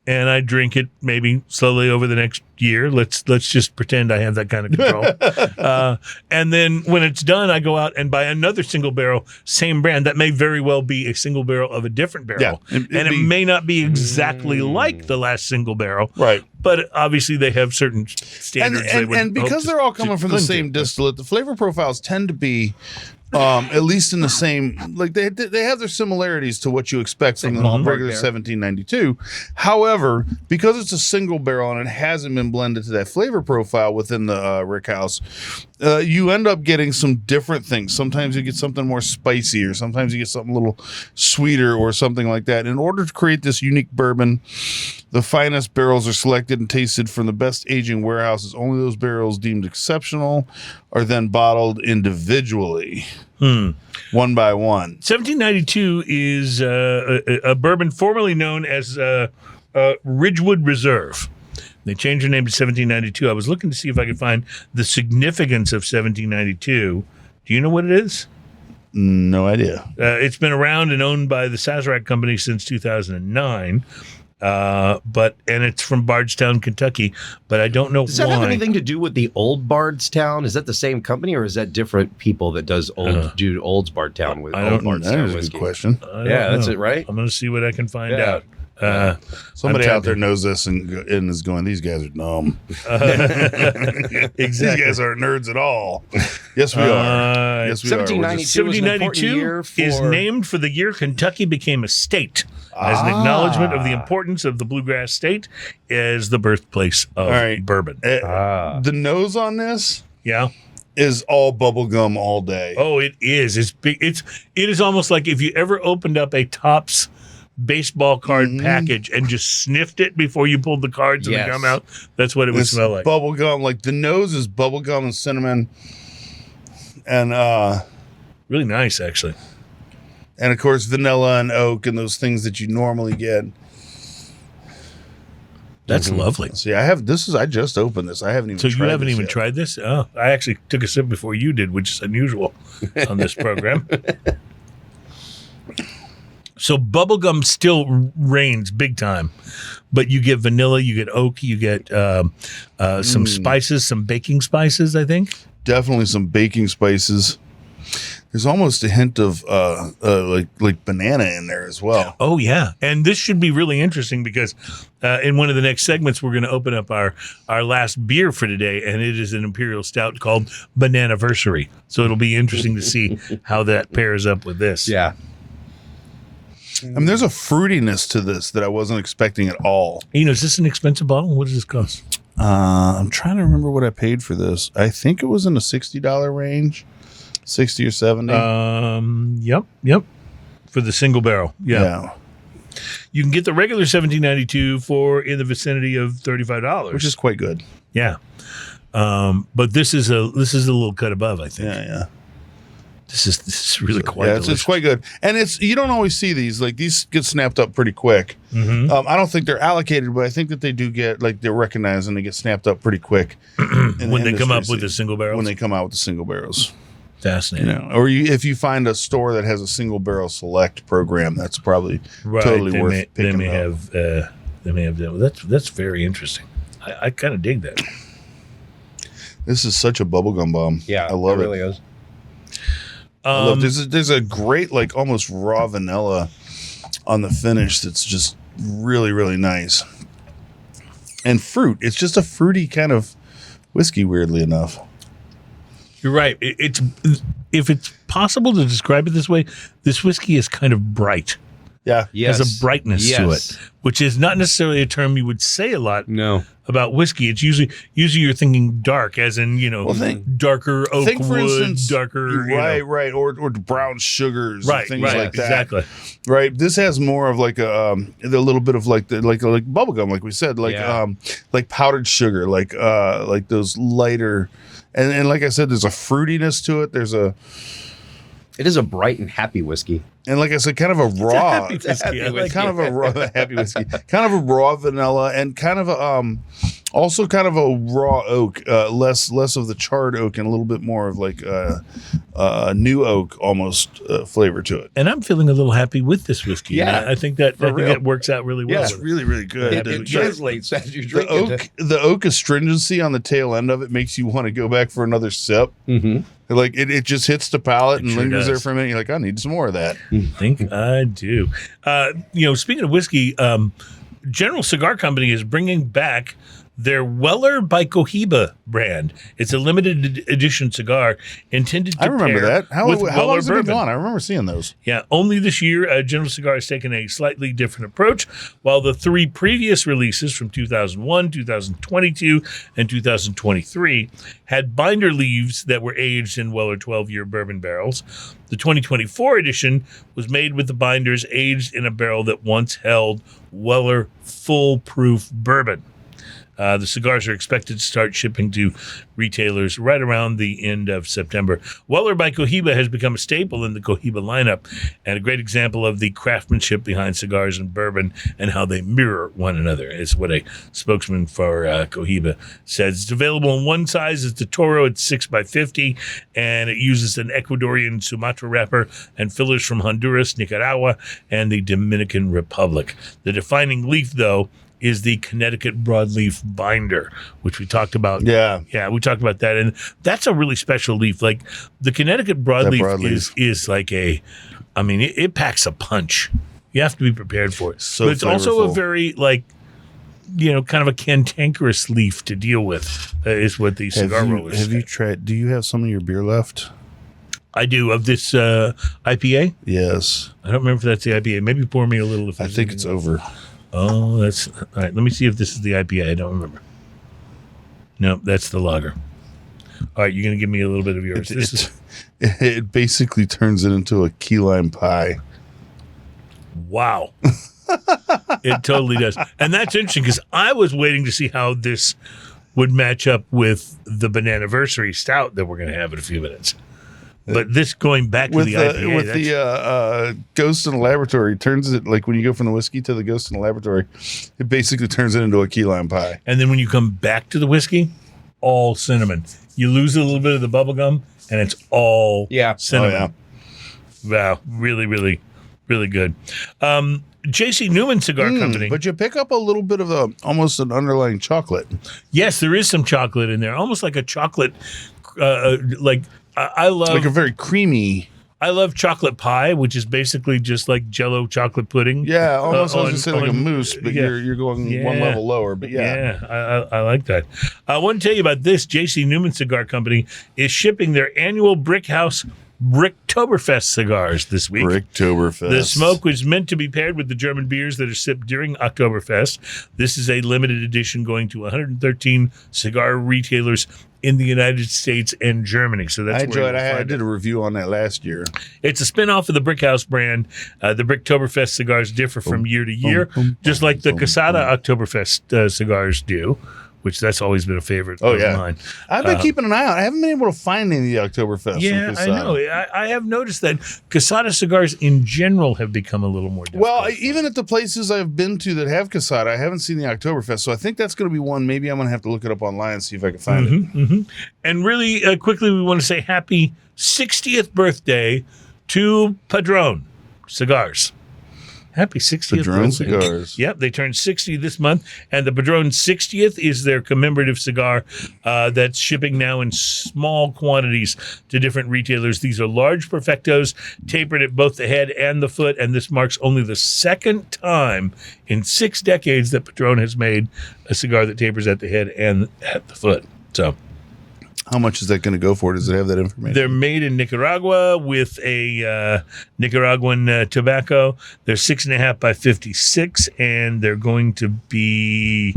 and I drink it maybe slowly over the next year. Let's just pretend I have that kind of control. And then when it's done, I go out and buy another single barrel, same brand. That may very well be a single barrel of a different barrel. Yeah, it may not be exactly like the last single barrel. Right. But obviously they have certain standards. And because they're all coming from the same distillate, the flavor profiles tend to be At least in the same, like they have their similarities to what you expect from the regular 1792. However, because it's a single barrel and it hasn't been blended to that flavor profile within the rick house, you end up getting some different things. Sometimes you get something more spicy, or sometimes you get something a little sweeter, or something like that. In order to create this unique bourbon, the finest barrels are selected and tasted from the best aging warehouses. Only those barrels deemed exceptional are then bottled individually, one by one. 1792 is a bourbon formerly known as Ridgewood Reserve. They changed their name to 1792. I was looking to see if I could find the significance of 1792. Do you know what it is? No idea. It's been around and owned by the Sazerac Company since 2009. And it's from Bardstown, Kentucky, but I don't know Does that have anything to do with the old Bardstown? Is that the same company, or is that different people that does old Bardstown with I don't know. Bardstown That is a whiskey? good question. Yeah, that's it, right? I'm going to see what I can find Yeah. out. Somebody out there knows this and is going, these guys are dumb. Exactly. These guys aren't nerds at all. Yes, we are. Yes, we are. 1792 was an important 1792 year is for- named for the year Kentucky became a state, as an acknowledgement of the importance of the bluegrass state as the birthplace of bourbon. The nose on this Yeah. is all bubblegum all day. Oh, it is. It's big. It is almost like if you ever opened up a Topps baseball card package and just sniffed it before you pulled the cards and the gum out. That's what it would smell like. Bubblegum. Like the nose is bubblegum and cinnamon. And Really nice, actually. and of course vanilla and oak and those things that you normally get. That's lovely. See, I just opened this. I haven't even So tried you haven't this even yet. tried this? Oh, I actually took a sip before you did, which is unusual on this program. So bubblegum still reigns big time, but you get vanilla, you get oak, you get some spices, some baking spices, I think. Definitely some baking spices. There's almost a hint of like banana in there as well. Oh, yeah. And this should be really interesting because in one of the next segments, we're going to open up our last beer for today, and it is an Imperial Stout called Bananaversary. So it'll be interesting to see how that pairs up with this. Yeah. I mean, there's a fruitiness to this that I wasn't expecting at all. You know, is this an expensive bottle? What does this cost? I'm trying to remember what I paid for this. I think it was in the $60 range, 60 or 70. Yep. For the single barrel. Yeah. You can get the regular 1792 for in the vicinity of $35, Which is quite good. yeah. But this is a little cut above, I think. Yeah. This is really quite Yeah, it's quite good. And you don't always see these. Like, these get snapped up pretty quick. Mm-hmm. I don't think they're allocated, but I think that they do get, like, they're recognized and they get snapped up pretty quick. when they come up with the single barrels. When they come out with the single barrels. Fascinating. You know, or if you find a store that has a single barrel select program, that's probably totally they worth picking they may up. they may have done. That's very interesting. I kind of dig that. This is such a bubblegum bomb. Yeah. I love it. Really is. I love there's a great, like, almost raw vanilla on the finish that's just really, really nice. And fruit. It's just a fruity kind of whiskey, weirdly enough. You're right. It's if it's possible to describe it this way, this whiskey is kind of bright. Yeah. Yes. Has a brightness to it, which is not necessarily a term you would say a lot No. about whiskey. It's usually you're thinking dark, as in darker oak Think, for wood, instance, darker. right, or brown sugars, Right, and things right, like that. exactly. Right. This has more of like a little bit of like bubble gum, like we said, like powdered sugar, like those lighter, and like I said, there's a fruitiness to it. It is a bright and happy whiskey. And like I said, kind of a raw, happy whiskey. I like kind of a raw happy whiskey, kind of a raw vanilla, and kind of a also kind of a raw oak, less of the charred oak, and a little bit more of like new oak almost flavor to it. And I'm feeling a little happy with this whiskey. Yeah, I think that works out really well. Yeah, it's really, really good. It translates as you drink it. The oak astringency on the tail end of it makes you want to go back for another sip. Mm-hmm. Like it just hits the palate and sure lingers does. there for a minute. You're like, I need some more of that. I think I do. Speaking of whiskey, General Cigar Company is bringing back their Weller by Cohiba brand. It's a limited edition cigar intended to I remember pair that. How with long Weller has it been bourbon. gone? I remember seeing those. Yeah, only this year, General Cigar has taken a slightly different approach. While the 3 previous releases from 2001, 2022, and 2023 had binder leaves that were aged in Weller 12-year bourbon barrels, the 2024 edition was made with the binders aged in a barrel that once held Weller full-proof bourbon. The cigars are expected to start shipping to retailers right around the end of September. Weller by Cohiba has become a staple in the Cohiba lineup and a great example of the craftsmanship behind cigars and bourbon and how they mirror one another, is what a spokesman for Cohiba says. It's available in one size. It's the Toro. It's 6x50, and it uses an Ecuadorian Sumatra wrapper and fillers from Honduras, Nicaragua, and the Dominican Republic. The defining leaf, though, is the Connecticut broadleaf binder, which we talked about. Yeah, we talked about that, and that's a really special leaf. Like the Connecticut broadleaf is like it packs a punch. You have to be prepared for it. So but it's also a flavorful. very kind of a cantankerous leaf to deal with. Is what these cigar rollers. Have you tried? Do you have some of your beer left? I do, of this IPA. Yes. I don't remember if that's the IPA. Maybe pour me a little. If I think it's over. Oh, that's all right. Let me see if this is the IPA. I don't remember. No, that's the lager. All right, you're going to give me a little bit of yours. It basically turns it into a key lime pie. Wow. It totally does. And that's interesting because I was waiting to see how this would match up with the Bananaversary Stout that we're going to have in a few minutes. But this going back to With the IPA. with the Ghost in the Laboratory, turns it, like when you go from the whiskey to the Ghost in the Laboratory, it basically turns it into a key lime pie. And then when you come back to the whiskey, all cinnamon. You lose a little bit of the bubble gum, and it's all cinnamon. Oh, yeah. Wow. Really, really, really good. J.C. Newman Cigar Company. But you pick up a little bit of almost an underlying chocolate. Yes, there is some chocolate in there, almost like a chocolate, I love Like a very creamy. I love chocolate pie, which is basically just like Jell-O chocolate pudding. Yeah, almost I was going to say like a mousse, but yeah. you're going one level lower. But I like that. I want to tell you about this. J.C. Newman Cigar Company is shipping their annual Brick House Bricktoberfest cigars this week. Bricktoberfest. The smoke was meant to be paired with the German beers that are sipped during Oktoberfest. This is a limited edition going to 113 cigar retailers in the United States and Germany. So that's I enjoyed it. I did a review on that last year. It's a spin-off of the Brickhouse brand. The Bricktoberfest cigars differ from year to year, just like the Casada Oktoberfest cigars do, which that's always been a favorite of mine. I've been keeping an eye out. I haven't been able to find any of the Oktoberfest. Yeah, from I Casada. know. I have noticed that Casada cigars in general have become a little more difficult. Well, even at the places I've been to that have Casada, I haven't seen the Oktoberfest. So I think that's going to be one. Maybe I'm going to have to look it up online and see if I can find it. And really quickly, we want to say happy 60th birthday to Padron Cigars. Happy 60th Padron birthday. Cigars. Yep, they turned 60 this month, and the Padron 60th is their commemorative cigar that's shipping now in small quantities to different retailers. These are large perfectos, tapered at both the head and the foot, and this marks only the second time in 6 decades that Padron has made a cigar that tapers at the head and at the foot. So, How much is that going to go for? Does it have that information? they're made in Nicaragua with a Nicaraguan tobacco. They're 6.5 by 56, and they're going to be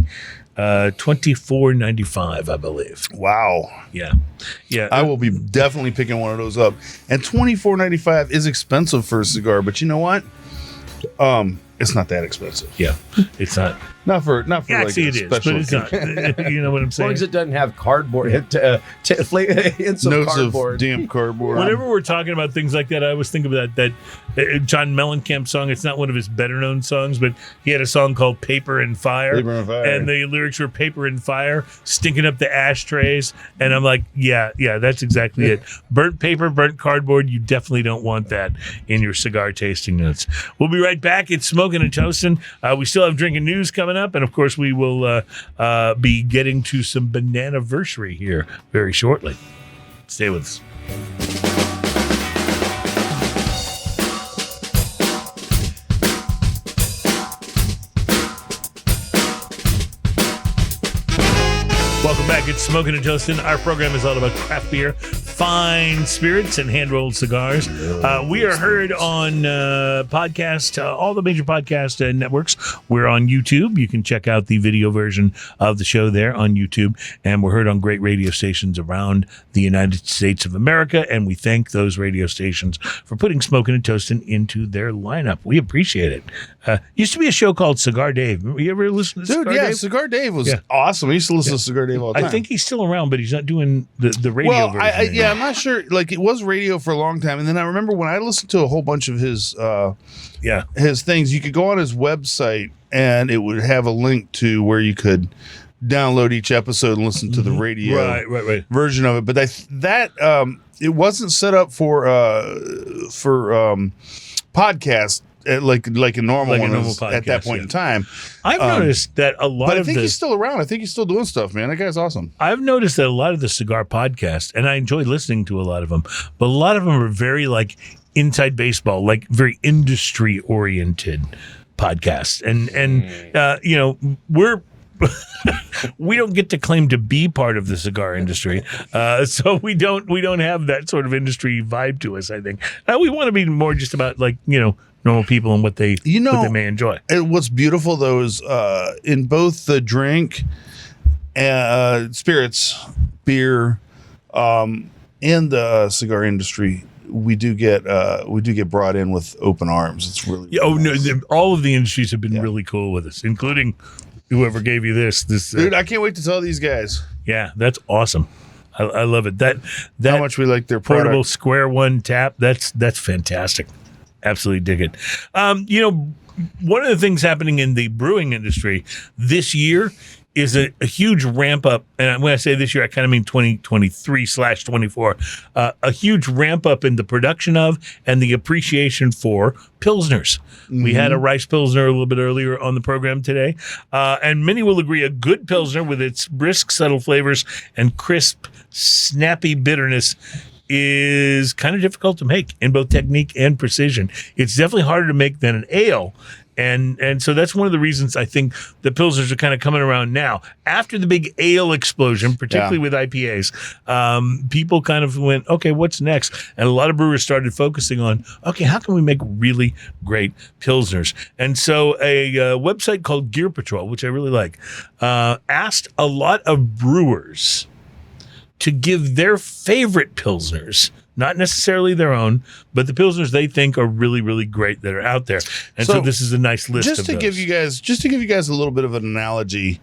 $24.95, I believe. Wow. Yeah. I will be definitely picking one of those up. And $24.95 is expensive for a cigar, but you know what? It's not that expensive. Yeah, it's not. Not for Actually, like it a is, but special it's not. You know what I'm As long saying? as it doesn't have cardboard, hints of notes cardboard. of damp cardboard. Whenever we're talking about things like that, I always think of that John Mellencamp song. It's not one of his better known songs, but he had a song called Paper and Fire. Paper and Fire. And the lyrics were paper and fire, stinking up the ashtrays. And I'm like, yeah, that's exactly it. Burnt paper, burnt cardboard. You definitely don't want that in your cigar tasting notes. We'll be right back. It's Smoking and Toasting. We still have drinking news coming up. And of course, we will be getting to some Bananaversary here very shortly. Stay with us. Welcome back. It's Smoking and Toasting. Our program is all about craft beer, fine spirits, and hand-rolled cigars. We are heard on podcast, all the major podcast networks. We're on YouTube. You can check out the video version of the show there on YouTube. And we're heard on great radio stations around the United States of America. And we thank those radio stations for putting Smoking and Toasting into their lineup. We appreciate it. Used to be a show called Cigar Dave. You ever listen to Cigar Dave? Cigar Dave was awesome. I used to listen to Cigar Dave all the time. I think he's still around, but he's not doing the radio version. Well, I'm not sure. Like, it was radio for a long time. And then I remember when I listened to a whole bunch of his things, you could go on his website and it would have a link to where you could download each episode and listen to the radio version of it. But it wasn't set up for podcast. Like a normal one podcast, at that point in time. I've noticed that a lot but I think he's still around. I think he's still doing stuff, man. That guy's awesome. I've noticed that a lot of the cigar podcasts, and I enjoy listening to a lot of them, but a lot of them are very like inside baseball, like very industry oriented podcasts. And we're we don't get to claim to be part of the cigar industry, so we don't have that sort of industry vibe to us. I think we want to be more just about normal people and what they may enjoy. And what's beautiful though is in both the drink, spirits, beer, and the cigar industry, we do get brought in with open arms. It's really all of the industries have been really cool with us, including whoever gave you this. Dude, I can't wait to tell these guys. Yeah, that's awesome. I love it. That how much we like their portable product. square one tap. That's fantastic. Absolutely dig it. One of the things happening in the brewing industry this year is a huge ramp up. And when I say this year, I kind of mean 2023/24. A huge ramp up in the production of and the appreciation for Pilsners. Mm-hmm. We had a rice Pilsner a little bit earlier on the program today. And many will agree a good Pilsner with its brisk, subtle flavors and crisp, snappy bitterness is kind of difficult to make in both technique and precision. It's definitely harder to make than an ale. And so that's one of the reasons I think the Pilsners are kind of coming around now. After the big ale explosion, particularly with IPAs, people kind of went, okay, what's next? And a lot of brewers started focusing on, okay, how can we make really great Pilsners? And so a website called Gear Patrol, which I really like, asked a lot of brewers to give their favorite Pilsners, not necessarily their own, but the Pilsners they think are really, really great that are out there. And so this is a nice list just of to those. give you guys a little bit of an analogy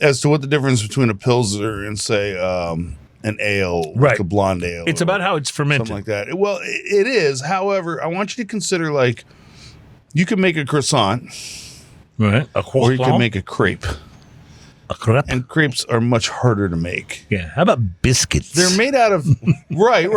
as to what the difference between a Pilsner and say an ale, like a blonde ale. It's about how it's fermented. Something like that. Well, it is. However, I want you to consider like you can make a croissant. Right. Or you can make a crepe. A crepe? And crepes are much harder to make. Yeah. How about biscuits? They're made out of right.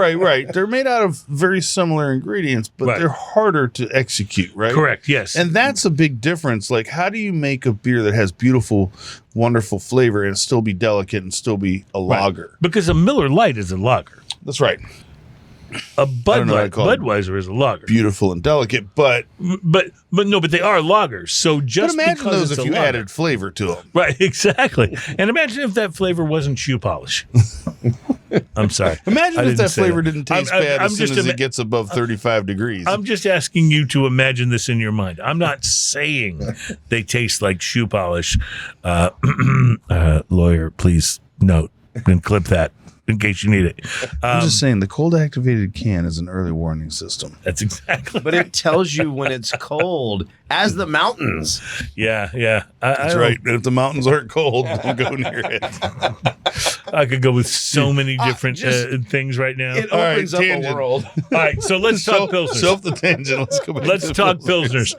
They're made out of very similar ingredients, but they're harder to execute, right? Correct. Yes. And that's a big difference. Like, how do you make a beer that has beautiful, wonderful flavor and still be delicate and still be a lager? Because a Miller Lite is a lager. That's right. A Budweiser is a lager. Beautiful and delicate, but they are lagers. So just imagine because those if you added flavor to them. Right, exactly. And imagine if that flavor wasn't shoe polish. I'm sorry. Imagine if that flavor didn't taste bad as soon as it gets above 35 degrees. I'm just asking you to imagine this in your mind. I'm not saying they taste like shoe polish. Lawyer, please note and clip that. In case you need it. I'm just saying the cold activated can is an early warning system. That's exactly But it tells you when it's cold, as the mountains. Yeah. That's right. If the mountains aren't cold, don't go near it. I could go with so many different things right now. It opens up a world. All right, so let's talk Pilsners. Self the tangent. Let's go back. Let's talk Pilsners.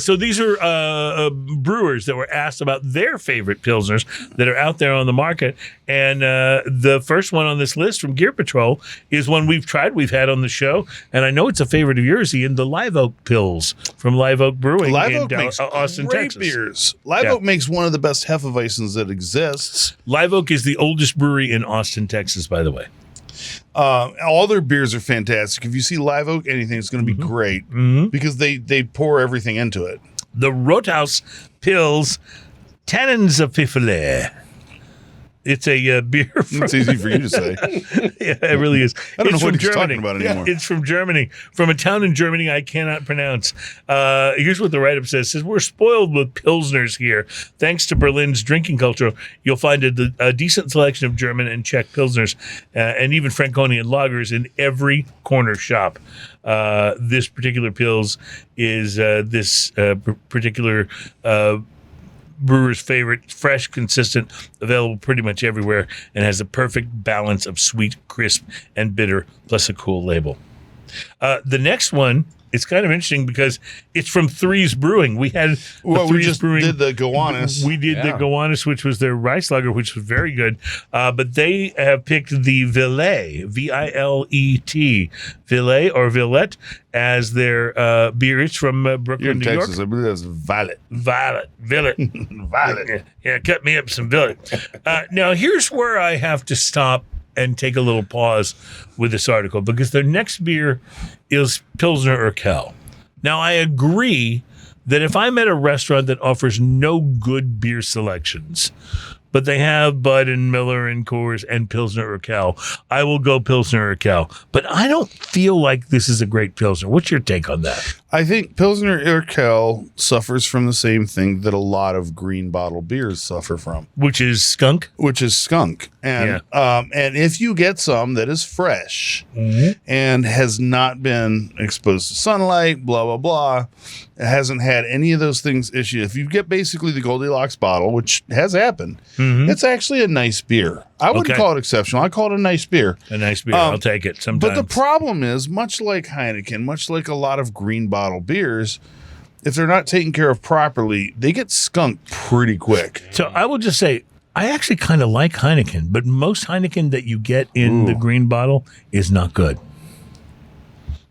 So these are brewers that were asked about their favorite Pilsners that are out there on the market. And the first one on this list from Gear Patrol is one we've tried, we've had on the show, and I know it's a favorite of yours, Ian, the Live Oak Pils from Live Oak Brewing in Austin, great Texas. Beers. Live Oak makes one of the best Hefeweizens that exists. Live Oak is the oldest brewery in Austin, Texas, by the way. All their beers are fantastic. If you see Live Oak anything, it's going to be great because they pour everything into it. The Rothaus Pils Tannins of Piffle. It's a beer from... It's easy for you to say. Yeah, it really is. I don't It's know what from he's Germany. talking about anymore. Yeah, it's from Germany, from a town in Germany I cannot pronounce. Here's what the write-up says. It says, we're spoiled with Pilsners here. Thanks to Berlin's drinking culture, you'll find a decent selection of German and Czech Pilsners and even Franconian lagers in every corner shop. This particular Pils is this particular brewer's favorite, fresh, consistent, available pretty much everywhere, and has a perfect balance of sweet, crisp, and bitter, plus a cool label. The next one, it's kind of interesting because it's from Threes Brewing. We had we just did the Gowanus. We did the Gowanus, which was their rice lager, which was very good. But they have picked the Villet, V-I-L-E-T, Villet or Villette, as their beer. It's from Brooklyn, You're in New Texas. York. I believe that's Violet. Villet. Violet. Yeah, cut me up some Villet. Now, here's where I have to stop and take a little pause with this article, because their next beer is Pilsner Urquell. Now, I agree that if I'm at a restaurant that offers no good beer selections, but they have Bud and Miller and Coors and Pilsner Urquell, I will go Pilsner Urquell. But I don't feel like this is a great Pilsner. What's your take on that? I think Pilsner Urquell suffers from the same thing that a lot of green bottle beers suffer from, Which is skunk? which is skunk. And and if you get some that is fresh and has not been exposed to sunlight, blah, blah, blah, it hasn't had any of those things issue. If you get basically the Goldilocks bottle, which has happened, it's actually a nice beer. I wouldn't call it exceptional. I call it a nice beer. A nice beer. I'll take it sometimes. But the problem is, much like Heineken, much like a lot of green bottle beers, if they're not taken care of properly, they get skunked pretty quick. So I will just say, I actually kind of like Heineken, but most Heineken that you get in the green bottle is not good.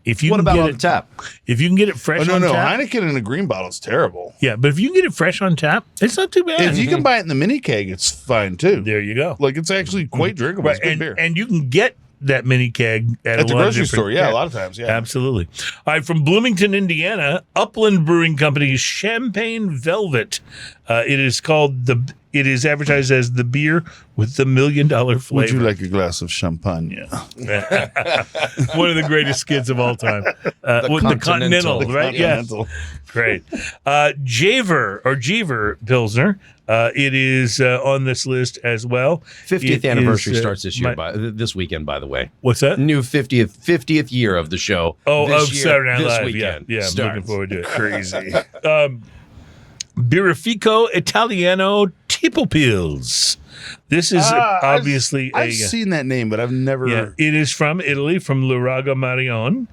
If you What can about get on it, tap? if you can get it fresh on tap, Heineken in a green bottle is terrible. yeah, but if you can get it fresh on tap, it's not too bad. If you can buy it in the mini keg, it's fine too. There you go. Like, it's actually quite drinkable. Right, It's good and, beer. and you can get that mini keg at At the a lot grocery of different- store, yeah, a lot of times, yeah. Absolutely. All right, from Bloomington, Indiana, Upland Brewing Company's Champagne Velvet. It is advertised as the beer with the $1 million flavor. Would you like a glass of champagne? One of the greatest skits of all time. With the Continental, right? Continental. Yeah. Great. Jever Pilsner. It is on this list as well. 50th It anniversary is, starts this weekend, by the way. What's that? New 50th year of the show. Oh, this of year, Saturday Night this Live. weekend Yeah, I'm starts. looking forward to it. Crazy. Birrifico Italiano Tipo Pils. This is obviously I've seen that name, but I've never. Yeah, it is from Italy, from Lurago Marignon.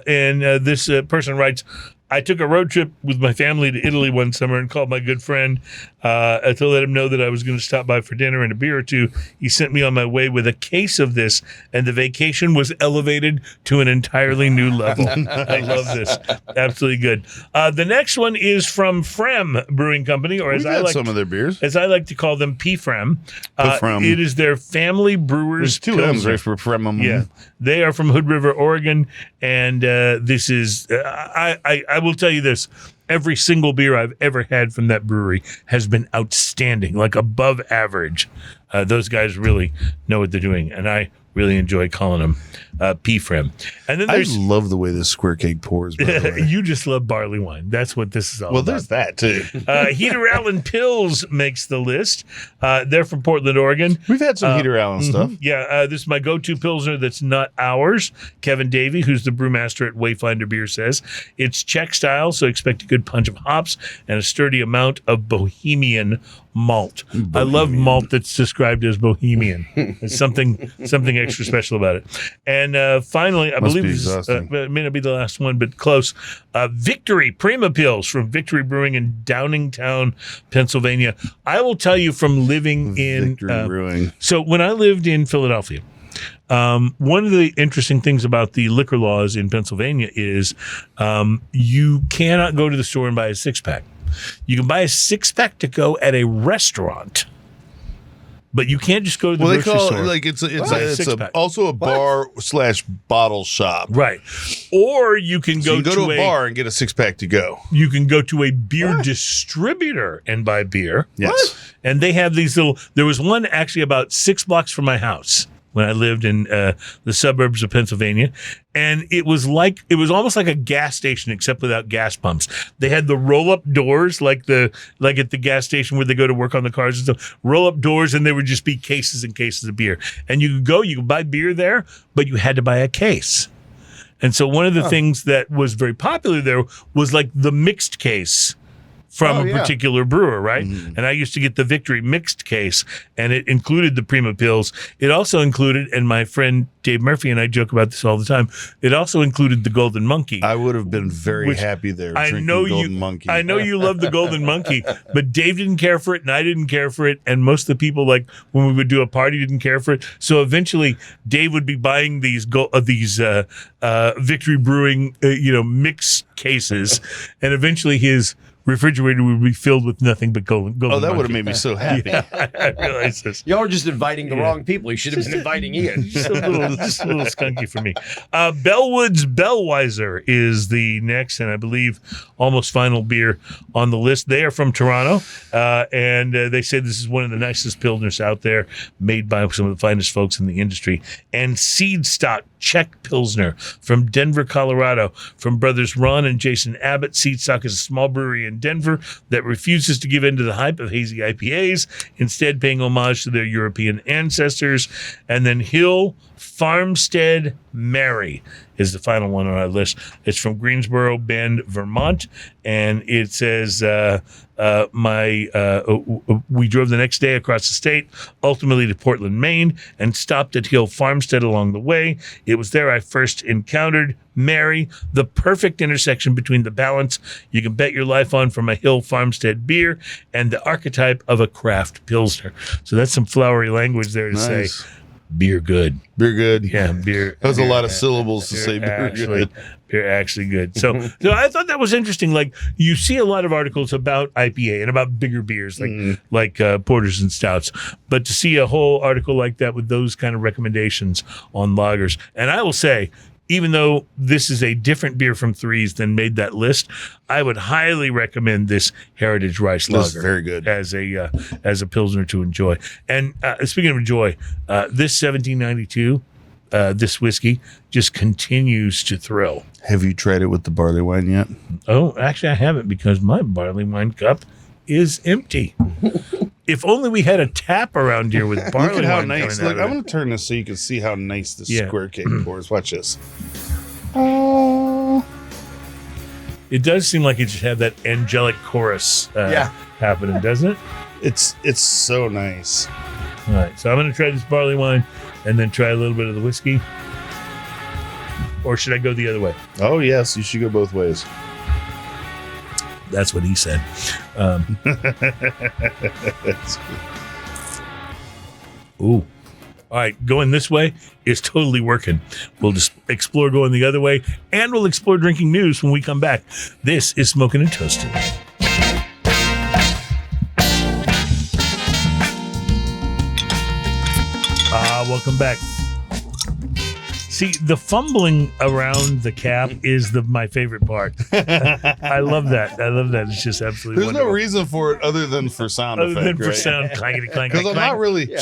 And this person writes, I took a road trip with my family to Italy one summer and called my good friend to let him know that I was going to stop by for dinner and a beer or two. He sent me on my way with a case of this, and the vacation was elevated to an entirely new level. I love this. Absolutely good. The next one is from Frem Brewing Company, or We've had some of their beers. as I like to call them, P-Frem. P-Frem. It is their family brewers. There's two M's, Pilsner. right, for Fremum. Yeah, they are from Hood River, Oregon, and this is. I will tell you this: every single beer I've ever had from that brewery has been outstanding, like above average. Those guys really know what they're doing, and I really enjoy calling them P-Frem. And then I there's love the way this square cake pours. By the way. you just love barley wine. That's what this is all Well, about. there's that too. Heater Allen Pils makes the list. They're from Portland, Oregon. We've had some Heater Allen stuff. Yeah, this is my go-to Pilsner that's not ours. Kevin Davey, who's the brewmaster at Wayfinder Beer, says it's Czech style, so expect a good punch of hops and a sturdy amount of Bohemian malt. I love malt that's described as Bohemian. There's something extra special about it. And finally, I Must believe be this, exhausting. it may not be the last one, but close. Victory Prima Pils from Victory Brewing in Downingtown, Pennsylvania. I will tell you from living in Victory Brewing. So when I lived in Philadelphia, one of the interesting things about the liquor laws in Pennsylvania is you cannot go to the store and buy a 6-pack. You can buy a 6-pack to go at a restaurant, but you can't just go to the Well, they grocery call store. it like it's Six-pack. also a bar / bottle shop. Right. Or you can So go, you can go to a bar and get a 6-pack to go. You can go to a beer distributor and buy beer. Yes. And they have these little, there was one actually about 6 blocks from my house when I lived in the suburbs of Pennsylvania. And it was almost like a gas station, except without gas pumps. They had the roll-up doors, like at the gas station where they go to work on the cars and stuff. Roll-up doors, and there would just be cases and cases of beer. And you could buy beer there, but you had to buy a case. And so one of the things that was very popular there was like the mixed case from a particular brewer, right? Mm-hmm. And I used to get the Victory mixed case, and it included the Prima Pils. It also included, and my friend Dave Murphy and I joke about this all the time, it also included the Golden Monkey. I would have been very happy there drinking Golden Monkey. I know you love the Golden Monkey, but Dave didn't care for it, and I didn't care for it, and most of the people, like when we would do a party, didn't care for it. So eventually, Dave would be buying these Victory Brewing, mixed cases, and eventually his refrigerator would be filled with nothing but golden that Monkey. would have made me so happy. Yeah, I realize this. Y'all are just inviting the wrong people. You should have been inviting Ian. Just a little skunky for me. Bellwood's Bellweiser is the next, and I believe almost final beer on the list. They are from Toronto, and they say this is one of the nicest Pilsners out there, made by some of the finest folks in the industry. And Seed Stock Czech Pilsner from Denver, Colorado, from brothers Ron and Jason Abbott. Seed Stock is a small brewery in Denver that refuses to give in to the hype of hazy IPAs, instead paying homage to their European ancestors. And then Hill Farmstead Mary is the final one on our list. It's from Greensboro Bend, Vermont, and it says, we drove the next day across the state, ultimately to Portland, Maine, and stopped at Hill Farmstead along the way. It was there I first encountered Mary, the perfect intersection between the balance you can bet your life on from a Hill Farmstead beer and the archetype of a craft Pilsner. So that's some flowery language there to say beer good. Beer good. Yeah, beer. That was a lot of syllables to say beer good. Beer actually good. So I thought that was interesting. Like, you see a lot of articles about IPA and about bigger beers like porters and stouts, but to see a whole article like that with those kind of recommendations on lagers. And I will say, even though this is a different beer from Threes than made that list, I would highly recommend this Heritage Rice Lager. This is very good as a Pilsner to enjoy. And speaking of enjoy, this 1792, this whiskey just continues to thrill. Have you tried it with the barley wine yet? Oh, actually, I haven't, because my barley wine cup is empty. If only we had a tap around here with barley Look at how wine. nice. Look, I'm going to turn this so you can see how nice this square cake pours. Watch this. It does seem like it should have that angelic chorus happening, doesn't it? It's so nice. All right, so I'm going to try this barley wine and then try a little bit of the whiskey. Or should I go the other way? Oh, yes. You should go both ways. That's what he said. Ooh. All right, going this way is totally working. We'll just explore going the other way, and we'll explore drinking news when we come back. This is Smoking and Toasting. Welcome back. See, the fumbling around the cap is my favorite part. I love that. It's just absolutely There's wonderful. no reason for it other than for sound Other effect, than for right? sound clankety clank. Because I'm not really,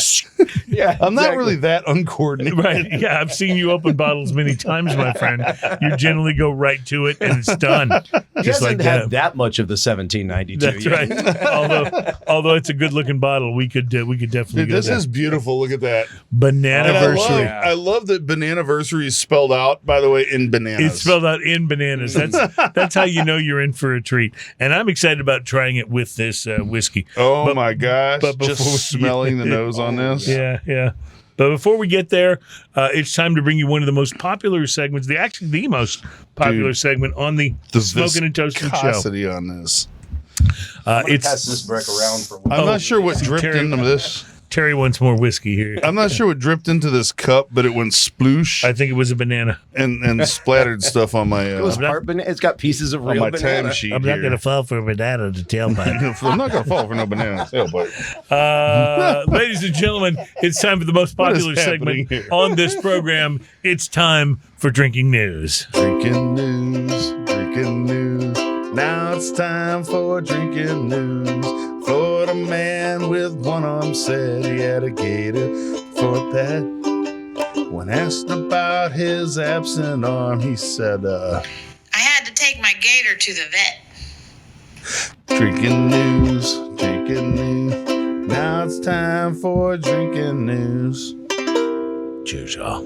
I'm not really that uncoordinated. Right. Yeah, I've seen you open bottles many times, my friend. You generally go right to it and it's done. He Just hasn't like had that much of the 1792. That's yet. right. Although it's a good looking bottle, we could definitely Dude, go this there. is beautiful. Look at that. Bananaversary. I love that Bananaversary is spelled out, by the way, in bananas. It's spelled out in bananas. That's how you know you're in for a treat. And I'm excited about trying it with this whiskey. Oh my gosh. but before just smelling the nose on this. Yeah. But before we get there, it's time to bring you one of the most popular segments, the most popular segment on the Smoking and Toasting show. Viscosity on this. Pass this brick around for I'm not sure what dripped into this. Terry wants more whiskey here. I'm not sure what dripped into this cup, but it went sploosh I think it was a banana. and splattered stuff on my It's got pieces of on real my banana. time sheet. I'm not here. going to fall for a banana to tailpipe. I'm not gonna fall for no banana tailpipe. Ladies and gentlemen, it's time for the most What is popular segment happening here? on this program. It's time for Drinking News. Drinking news, drinking news. Now it's time for drinking news. For the man with one arm said he had a gator for that. When asked about his absent arm, he said, I had to take my gator to the vet. drinking news, drinking news. Now it's time for drinking news. Cheers, y'all.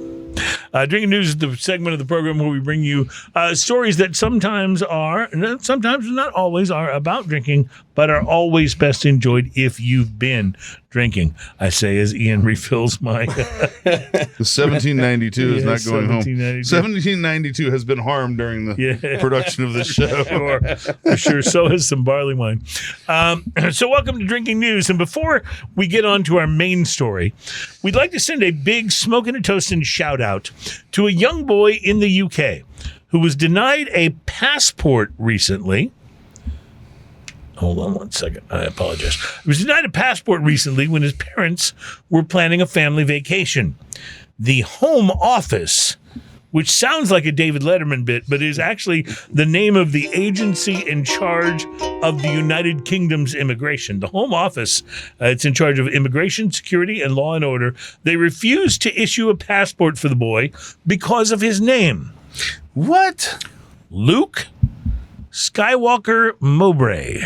Drinking News is the segment of the program where we bring you stories that sometimes not always are about drinking, but are always best enjoyed if you've been drinking. I say as Ian refills my... The 1792 is not going home. 1792. 1792 has been harmed during the production of this show. For sure. So has some barley wine. So welcome to Drinking News. And before we get on to our main story, we'd like to send a big smoking and toasting shout out to a young boy in the UK who was denied a passport recently. Hold on one second. I apologize. He was denied a passport recently when his parents were planning a family vacation. The Home Office, which sounds like a David Letterman bit, but is actually the name of the agency in charge of the United Kingdom's immigration. The Home Office, it's in charge of immigration, security, and law and order. They refused to issue a passport for the boy because of his name. What? Luke Skywalker Mowbray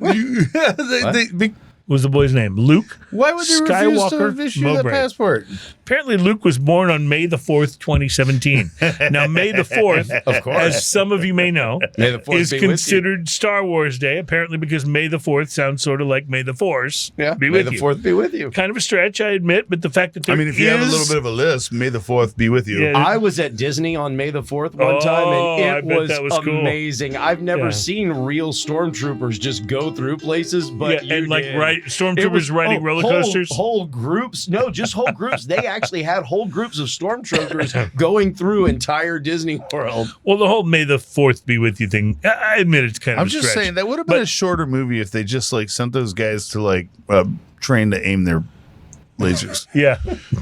They, was the boy's name. Luke why would they refuse to issue that Mowbray. passport? Apparently, Luke was born on May the 4th, 2017. Now, May the 4th, Of course. as some of you may know, May the 4th is be with you. considered Star Wars Day, apparently because May the 4th sounds sort of like May the Force Yeah, be May with the you. 4th be with you. Kind of a stretch, I admit, but the fact that there I mean, if you have a is- little bit of a list, May the 4th be with you. Yeah. I was at Disney on May the 4th one time, Oh, I and bet it that was cool. amazing. I've never Yeah. seen real stormtroopers just go through places, but yeah, and you like did. stormtroopers It was- riding roller coasters. Whole groups. No, just whole groups. They actually had whole groups of stormtroopers going through entire Disney World. Well, the whole May the 4th be with you thing, I admit it's kind of I'm a just stretch. saying that would have been But- a shorter movie if they just like sent those guys to like train to aim their lasers. Yeah,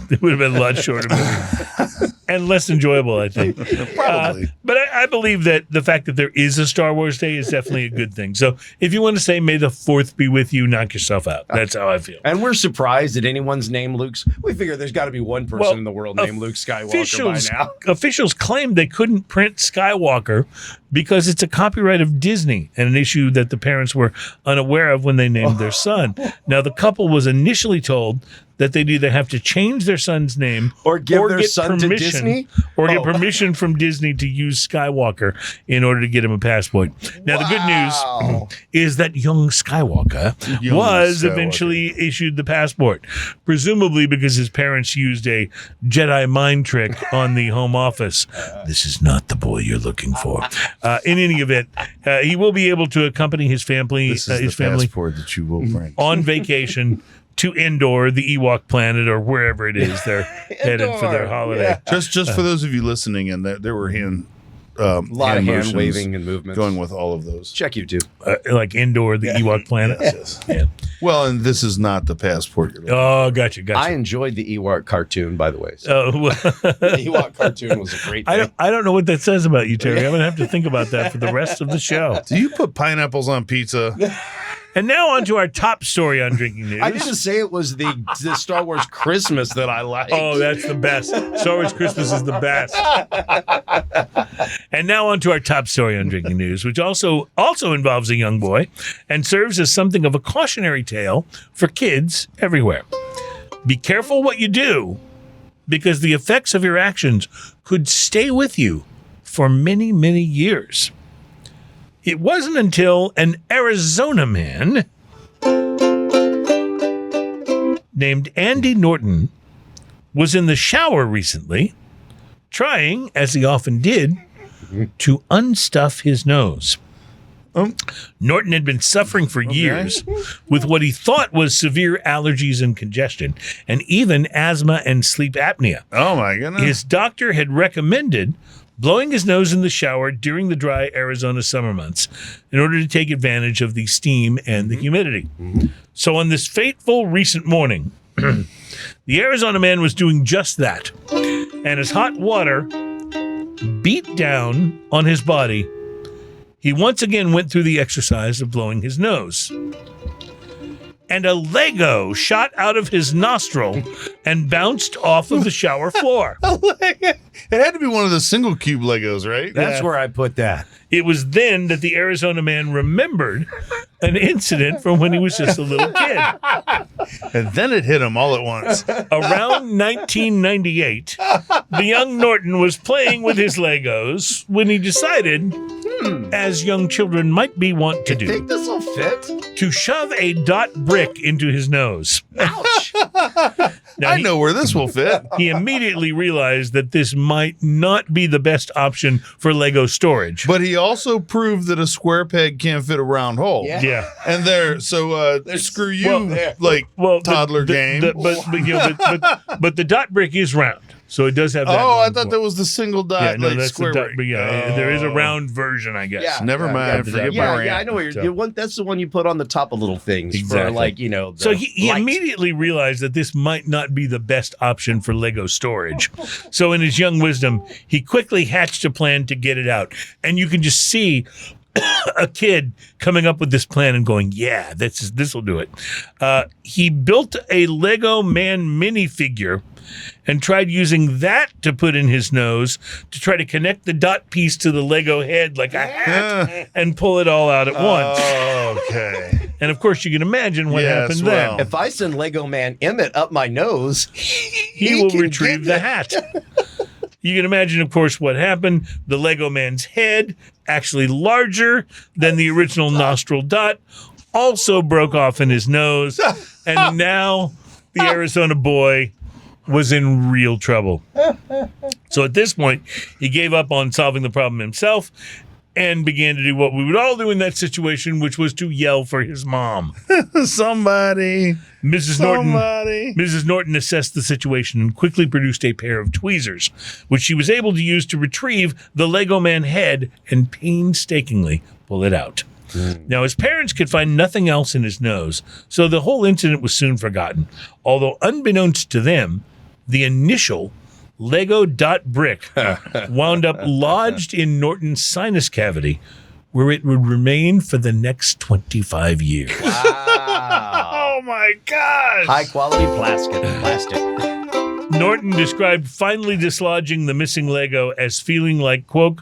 it would have been a lot shorter movie. And less enjoyable, I think. Probably. But I believe that the fact that there is a Star Wars Day is definitely a good thing. So if you want to say May the 4th be with you, knock yourself out. That's how I feel. And we're surprised that anyone's named Luke's. We figure there's got to be one person Well, in the world named Luke Skywalker by now. Officials claimed they couldn't print Skywalker because it's a copyright of Disney and an issue that the parents were unaware of when they named their son. Now, the couple was initially told that they'd either have to change their son's name Or give their get son to Disney? or get Oh. permission from Disney to use Skywalker in order to get him a passport. Now, the good news is that young Skywalker Young was Skywalker. eventually issued the passport, presumably because his parents used a Jedi mind trick on the Home Office. This is not the boy you're looking for. In any event, he will be able to accompany his family, This is the passport that you will bring. on vacation to Endor, the Ewok planet, or wherever it is they're headed for their Endor, holiday. yeah. Just for those of you listening, and there were A lot of hand motions waving and movements. going with all of those. Check YouTube. Like Endor, the Ewok planet. Yes. Yeah. Well, and this is not the passport you're looking Oh, gotcha. I enjoyed the Ewok cartoon, by the way. So Well, the Ewok cartoon was a great thing. I don't know what that says about you, Terry. I'm going to have to think about that for the rest of the show. Do you put pineapples on pizza? And now on to our top story on Drinking News. I didn't say it was the Star Wars Christmas that I liked. Oh, that's the best. Star Wars Christmas is the best. And now on to our top story on Drinking News, which also involves a young boy and serves as something of a cautionary tale for kids everywhere. Be careful what you do, because the effects of your actions could stay with you for many, many years. It wasn't until an Arizona man named Andy Norton was in the shower recently, trying, as he often did, to unstuff his nose. Norton had been suffering for years with what he thought was severe allergies and congestion, and even asthma and sleep apnea. Oh, my goodness. His doctor had recommended blowing his nose in the shower during the dry Arizona summer months in order to take advantage of the steam and the humidity. So on this fateful recent morning, the Arizona man was doing just that. And as hot water beat down on his body, he once again went through the exercise of blowing his nose. And a Lego shot out of his nostril and bounced off of the shower floor. It had to be one of the single cube Legos, right? That's where I put that. It was then that the Arizona man remembered an incident from when he was just a little kid. And then it hit him all at once. Around 1998, the young Norton was playing with his Legos when he decided, as young children might be wont to You do, think this will fit? to shove a dot brick into his nose. Ouch. Now, I know where this will fit. He immediately realized that this might not be the best option for Lego storage. But he also proved that a square peg can't fit a round hole. Yeah. And screw you, toddler game. But the dot brick is round, so it does have that. I thought that was the single dot, Yeah, no, that's square the dot brick. brick. Yeah, there is a round version, I guess. Yeah. Never mind. Forget my rant. I know what you want. That's the one you put on the top of little things Exactly. for So he light. immediately realized that this might not be the best option for Lego storage. So in his young wisdom, he quickly hatched a plan to get it out. And you can just see a kid coming up with this plan and going, yeah, this will do it. He built a Lego man minifigure and tried using that to put in his nose to try to connect the dot piece to the Lego head like a hat and pull it all out at once. Okay. And of course, you can imagine what happened well. then. If I send Lego Man Emmett up my nose, He will can retrieve get the hat. You can imagine, of course, what happened. The Lego man's head, actually larger than the original nostril dot, also broke off in his nose. And now the Arizona boy was in real trouble. So at this point, he gave up on solving the problem himself and began to do what we would all do in that situation, which was to yell for his mom. Somebody. Mrs. Norton assessed the situation and quickly produced a pair of tweezers, which she was able to use to retrieve the Lego man head and painstakingly pull it out. Now, his parents could find nothing else in his nose, so the whole incident was soon forgotten. Although, unbeknownst to them, the initial Lego dot brick wound up lodged in Norton's sinus cavity, where it would remain for the next 25 years. Oh my gosh. high quality plastic. Norton described finally dislodging the missing Lego as feeling like, quote,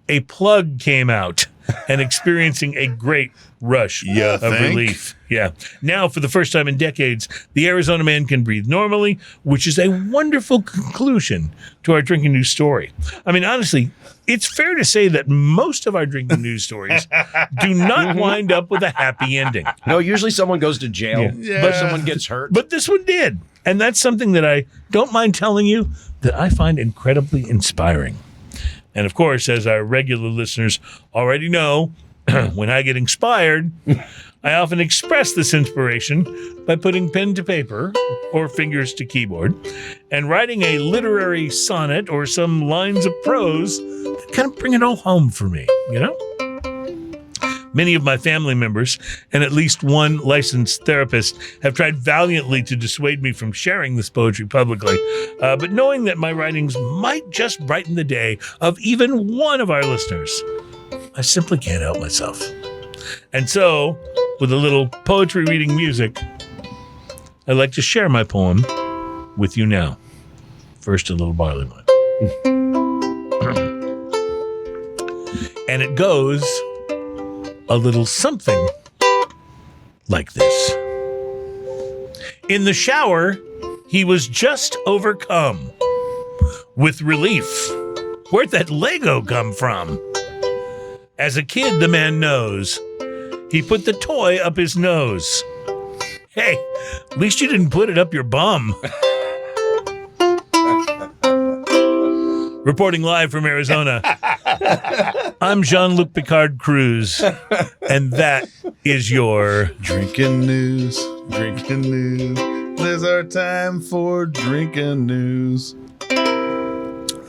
a plug came out and experiencing a great rush of relief. Yeah. Now, for the first time in decades, the Arizona man can breathe normally, which is a wonderful conclusion to our drinking news story. I mean, honestly, it's fair to say that most of our drinking news stories do not wind up with a happy ending. No, usually someone goes to jail, Yeah. but someone gets hurt. But this one did. And that's something that I don't mind telling you that I find incredibly inspiring. And of course, as our regular listeners already know, when I get inspired, I often express this inspiration by putting pen to paper or fingers to keyboard and writing a literary sonnet or some lines of prose that kind of bring it all home for me, you know? Many of my family members and at least one licensed therapist have tried valiantly to dissuade me from sharing this poetry publicly. But knowing that my writings might just brighten the day of even one of our listeners, I simply can't help myself. And so, with a little poetry reading music, I'd like to share my poem with you now. First, a little barley wine. And it goes a little something like this. In the shower, he was just overcome with relief. Where'd that Lego come from? As a kid, the man knows. He put the toy up his nose. Hey, at least you didn't put it up your bum. Reporting live from Arizona, I'm Jean-Luc Picard Cruz, and that is your Drinking news. There's our time for drinking news.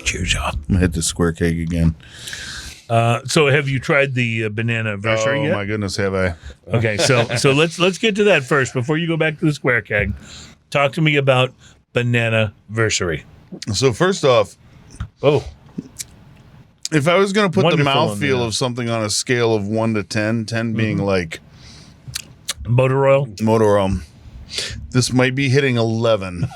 cheers, y'all. I'm gonna hit the square keg again. So have you tried the Bananaversary yet? Oh my goodness, have I? Okay, so let's get to that first before you go back to the square keg. Talk to me about Bananaversary. So first off, if I was going to put the Wonderful mouthfeel on of something on a scale of 1 to 10, 10 being like Motor oil. this might be hitting 11.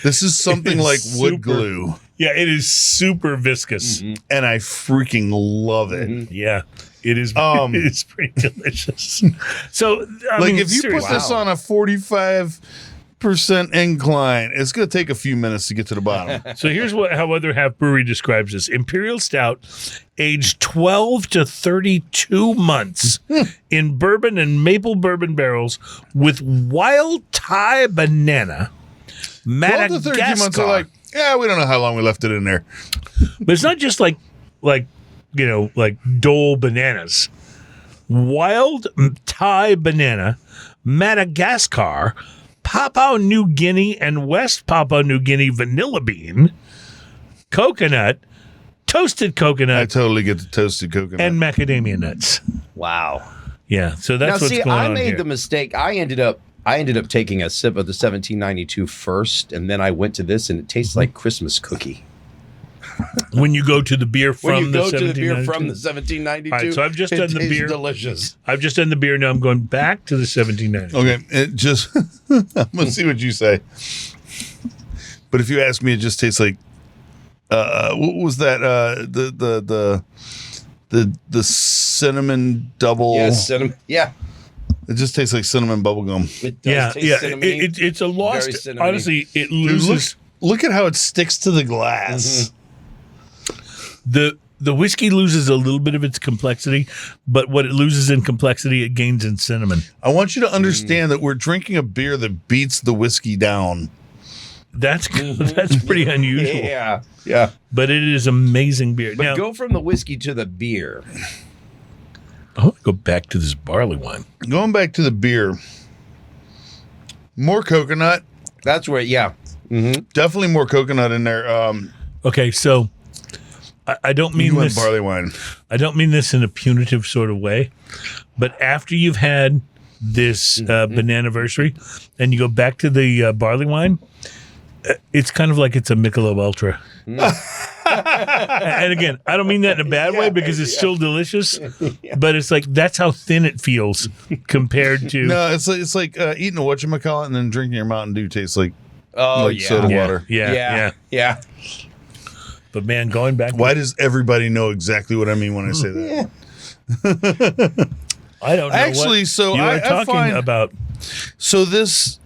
This is something like wood glue, Yeah, it is super viscous. and I freaking love it. Yeah, it is. It is pretty delicious. So, I mean, If you put this on a 45% incline, it's going to take a few minutes to get to the bottom. So here's how Other Half Brewery describes this: Imperial Stout, aged 12 to 32 months in bourbon and maple bourbon barrels with wild Thai banana, 12 to 32 months are like, yeah, we don't know how long we left it in there. But it's not just like Dole bananas. Wild Thai banana, Madagascar, Papua New Guinea and West Papua New Guinea vanilla bean, coconut, toasted I coconut, totally get the toasted coconut. and macadamia nuts. Wow. Yeah, so that's Now, what's see, going I on made here. the mistake. I ended up taking a sip of the 1792 first, and then I went to this, and it tastes like Christmas cookie. When you go to the beer When from you the go to the beer 1792. from the 1792, All right, so I've just it done the tastes beer. delicious. I've just done the beer. Now I'm going back to the 1790. Okay, it just I'm gonna see what you say. But if you ask me, it just tastes like what was that? The cinnamon double. Yes, cinnamon. Yeah, It just tastes like cinnamon bubblegum. it does Yeah, taste yeah. cinnamony. It's a Very lost. cinnamony. Honestly, it loses Look at how it sticks to the glass. the whiskey loses a little bit of its complexity, but what it loses in complexity, it gains in cinnamon. I want you to understand that we're drinking a beer that beats the whiskey down. That's pretty unusual. Yeah. But it is amazing beer. But Now, go from the whiskey to the beer. I want to go back to this barley wine. Going back to the beer, more coconut. That's where, yeah. Definitely more coconut in there. Okay, so I don't mean You went this. barley wine. I don't mean this in a punitive sort of way, but after you've had this Bananaversary and you go back to the barley wine, it's kind of like it's a Michelob Ultra. And again, I don't mean that in a bad way because it's still delicious, but it's like that's how thin it feels compared to. No, it's like eating a whatchamacallit and then drinking your Mountain Dew tastes like Oh, like yeah. soda Yeah, water. Yeah. But man, going back. Why does everybody know exactly what I mean when I say that? I don't know. Actually, what so you I are talking find- about. So this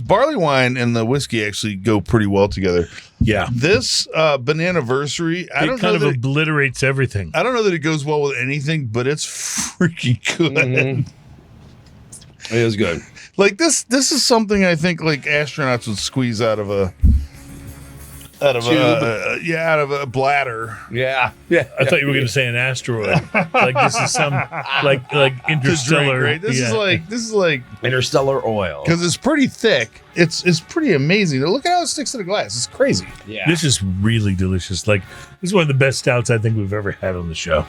barley wine and the whiskey actually go pretty well together. Yeah, This Bananaversary, I it don't kind know of that obliterates everything. I don't know that it goes well with anything, but it's freaking good. It is good. Like this is something I think like astronauts would squeeze out of a bladder. Yeah. I thought you were going to say an asteroid. Like this is some like To drink, interstellar. right? This is like Interstellar oil. because it's pretty thick. It's pretty amazing. Look at how it sticks to the glass. It's crazy. Yeah. This is really delicious. Like this is one of the best stouts I think we've ever had on the show.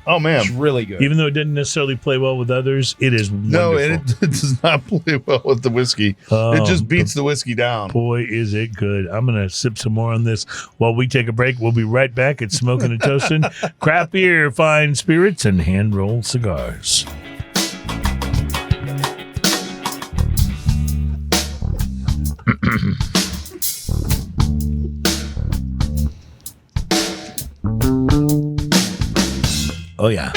Oh man. It's really good. Even though it didn't necessarily play well with others, it is No, wonderful. and it does not play well with the whiskey. It just beats the whiskey down. Boy, is it good. I'm going to sip some more on this while we take a break. We'll be right back at Smoking and Toasting, craft beer, fine spirits, and hand-rolled cigars. Oh, yeah.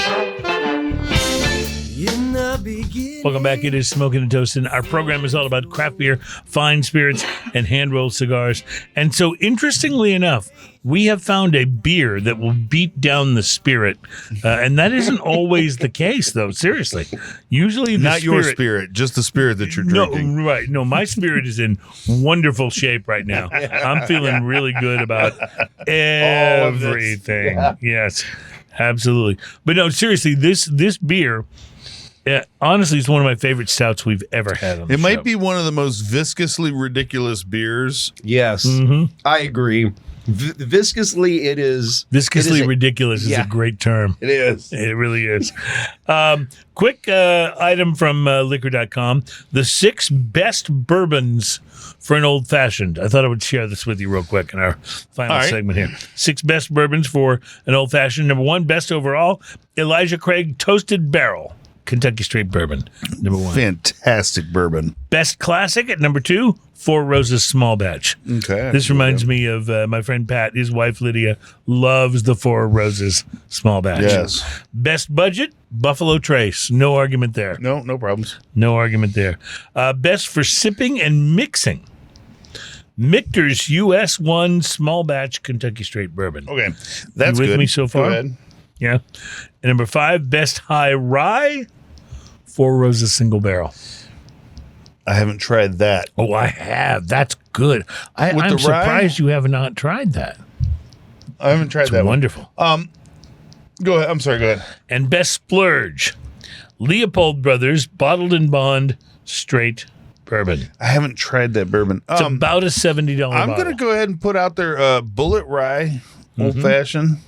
In the beginning. Welcome back. It is Smoking and Toasting. Our program is all about craft beer, fine spirits, and hand-rolled cigars. And so, interestingly enough, we have found a beer that will beat down the spirit. And that isn't always the case, though. Seriously. Usually the Not your spirit, just the spirit that you're drinking. No, right. No, my spirit is in wonderful shape right now. I'm feeling really good about everything. Yes, absolutely. But no, seriously, this beer... honestly, it's one of my favorite stouts we've ever had on the It show. might be one of the most viscously ridiculous beers. Yes, I agree. Viscously, it is. Viscously it is ridiculous is a great term. It is. It really is. Quick item from liquor.com. The 6 best bourbons for an old fashioned. I thought I would share this with you real quick in our final segment here. 6 best bourbons for an old fashioned. Number 1, best overall, Elijah Craig Toasted Barrel. Kentucky Straight Bourbon, number 1. Fantastic bourbon. Best classic at number 2, Four Roses Small Batch. Okay. This reminds me of my friend Pat. His wife Lydia loves the Four Roses Small Batch. Yes. Best budget, Buffalo Trace. No argument there. No problems. No argument there. Best for sipping and mixing, Michter's US 1 Small Batch Kentucky Straight Bourbon. Okay. That's You with good. me so far? Go ahead. Yeah. And number 5, best high rye, Four Roses Single Barrel. I haven't tried that. Oh, I have. That's good. I'm the rye? surprised you have not tried that. I haven't tried It's that wonderful. one. Go ahead. I'm sorry. Go ahead. And best splurge, Leopold Brothers Bottled and Bond Straight Bourbon. I haven't tried that bourbon. It's about a $70 I'm bottle. going to go ahead and put out there Bullet Rye Old Fashioned.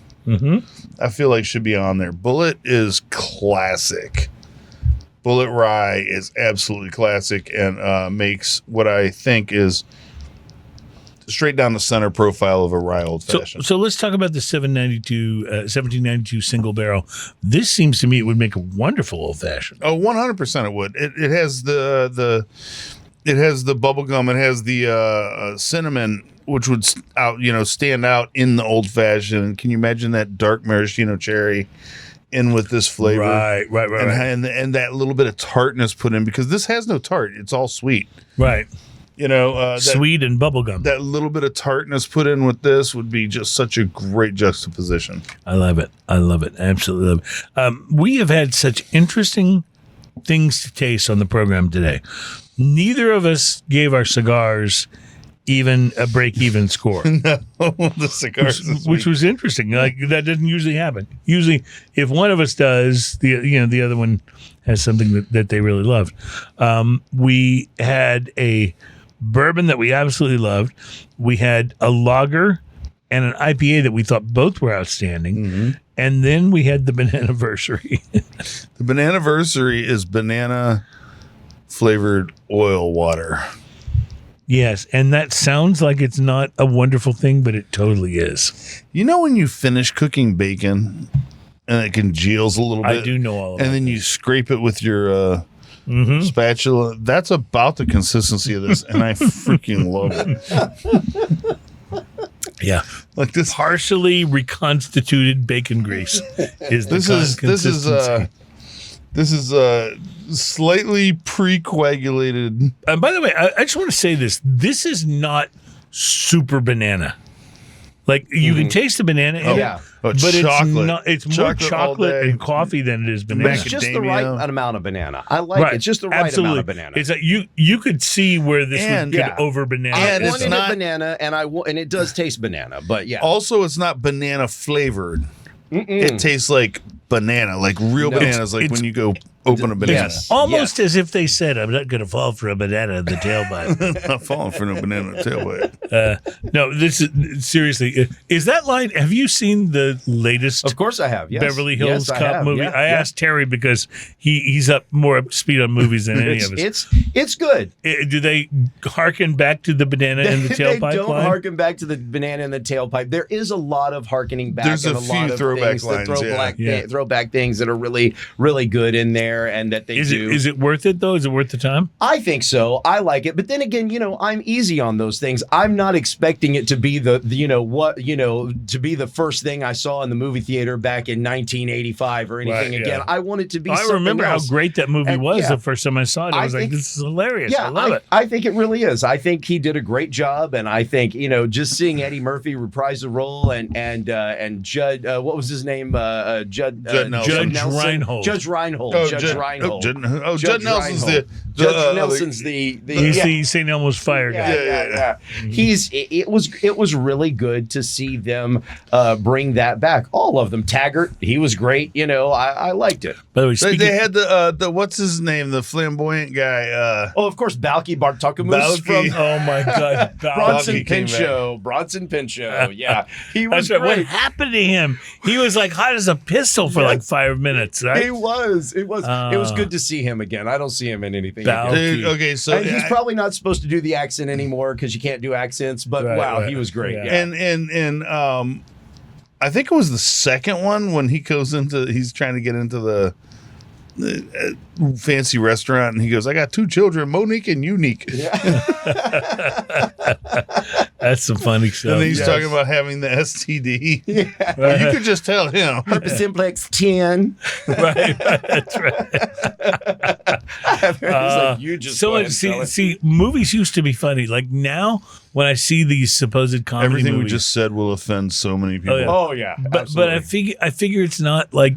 I feel like should be on there. Bullet is classic. Bullet Rye is absolutely classic and makes what I think is straight down the center profile of a rye old fashioned. So let's talk about the 1792 single barrel. This seems to me it would make a wonderful old fashioned. Oh, 100% it would. It has the bubble gum. It has the cinnamon, which would stand out in the old fashioned. Can you imagine that dark maraschino cherry in with this flavor? Right. And that little bit of tartness put in, because this has no tart. It's all sweet. Right. Sweet and bubblegum. That little bit of tartness put in with this would be just such a great juxtaposition. I love it. Absolutely love it. We have had such interesting things to taste on the program today. Neither of us gave our cigars even a break-even score. The cigars, which was interesting. Like, that doesn't usually happen. Usually, if one of us does, the other one has something that they really loved. We had a bourbon that we absolutely loved. We had a lager and an IPA that we thought both were outstanding. And then we had the Bananaversary. The Bananaversary is banana flavored oil water. Yes, and that sounds like it's not a wonderful thing, but it totally is. You know when you finish cooking bacon and it congeals a little bit? I do know all of that. And then you scrape it with your spatula. That's about the consistency of this, and I freaking love it. Yeah, Like this. partially reconstituted bacon grease is the consistency. This is slightly pre-coagulated. By the way, I just want to say this. This is not super banana. Like, you can taste the banana in Yeah. it, Oh, but chocolate. it's more Chocolate all chocolate day. and coffee than it is banana. It's just the right amount of banana. I like Right. it. Just the right Absolutely. amount of banana. It's like you could see where this And- would get Yeah. over banana. And I it's wanted not- a banana, and it does taste banana. But yeah, Also, it's not banana flavored. It tastes like banana, like real bananas, like when you go open a banana. Yes. Almost as if they said, "I'm not going to fall for a banana in the tailpipe." Not falling for no banana tailpipe. No, this is seriously. Is that line? Have you seen the latest of course I have. Yes. Beverly Hills Yes, I Cop have. movie? Yeah, I yeah. asked Terry because he's more up to speed on movies than any of us. It's good. Do they harken back to the banana in the They tailpipe don't line? harken back to the banana in the tailpipe. There is a lot of harkening back. There's and a lot few of throwback things that lines, throwback things that are really, really good in there. there and that they Is do. it worth it though? Is it worth the time? I think so. I like it. But then again, I'm easy on those things. I'm not expecting it to be to be the first thing I saw in the movie theater back in 1985 or anything again. I want it to be something remember else. how great that movie was the first time I saw it. I was think, this is hilarious. Yeah, I love it. I think it really is. I think he did a great job, and I think just seeing Eddie Murphy reprise the role and Judd, what was his name? Judd Nelson. Judge Reinhold. Judge Reinhold. Judd Nelson's the Judge Nelson's the He's the St. Elmo's fire guy. Yeah. It was really good to see them bring that back. All of them. Taggart, he was great. I liked it. By the way, they had the what's his name, the flamboyant guy. Of course, Balky Bartokomous from oh my God, Bronson Pinchot. Yeah, he was That's right. great. What happened to him? He was like hot as a pistol for like 5 minutes. Right? It was good to see him again. I don't see him in anything. Dude, okay, so and he's probably not supposed to do the accent anymore because you can't do accents. But he was great. Yeah. And I think it was the second one when he's trying to get into the fancy restaurant and he goes, I got 2 children, Monique and Unique. That's some funny stuff. And then he's talking about having the STD. Yeah. Well, you could just tell him. Herpes simplex 10. Right. That's right. You just see, movies used to be funny. Like now, when I see these supposed comedy everything movies, we just said will offend so many people. Oh yeah. But I figure it's not like,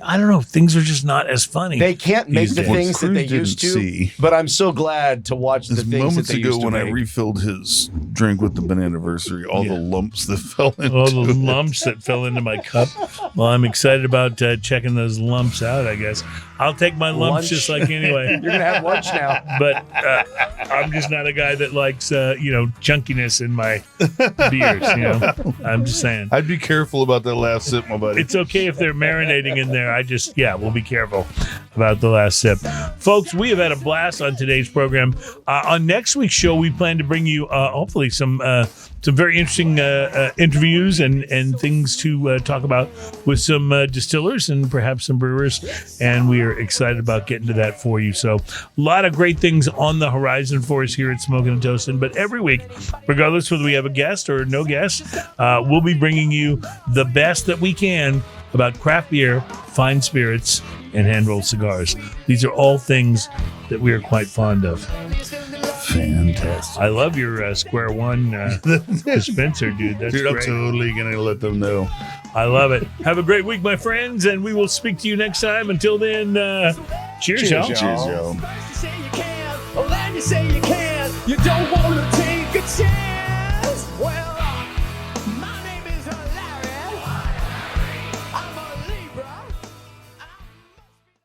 I don't know. Things are just not as funny. They can't make the things that they used to. See. But I'm so glad to watch the things moments that they ago used to when make. I refilled his drink with the Bananaversary, all the lumps that fell into all the lumps that fell into my cup. Well, I'm excited about checking those lumps out. I guess I'll take my lumps just like anyway. You're gonna have lunch now. But I'm just not a guy that likes junkiness in my beers. I'm just saying. I'd be careful about that last sip, my buddy. It's okay if they're marinating in there. We'll be careful about the last sip. Folks, we have had a blast on today's program. On next week's show, we plan to bring you hopefully some very interesting interviews and things to talk about with some distillers and perhaps some brewers. And we are excited about getting to that for you. So a lot of great things on the horizon for us here at Smoking and Toasting. But every week, regardless whether we have a guest or no guest, we'll be bringing you the best that we can about craft beer, fine spirits, and hand-rolled cigars. These are all things that we are quite fond of. Fantastic. I love your Square One dispenser, dude. That's Dude, I'm great. totally going to let them know. I love it. Have a great week, my friends, and we will speak to you next time. Until then, cheers, y'all. Cheers, y'all. You say you can, you say you can. You don't want to take a chance.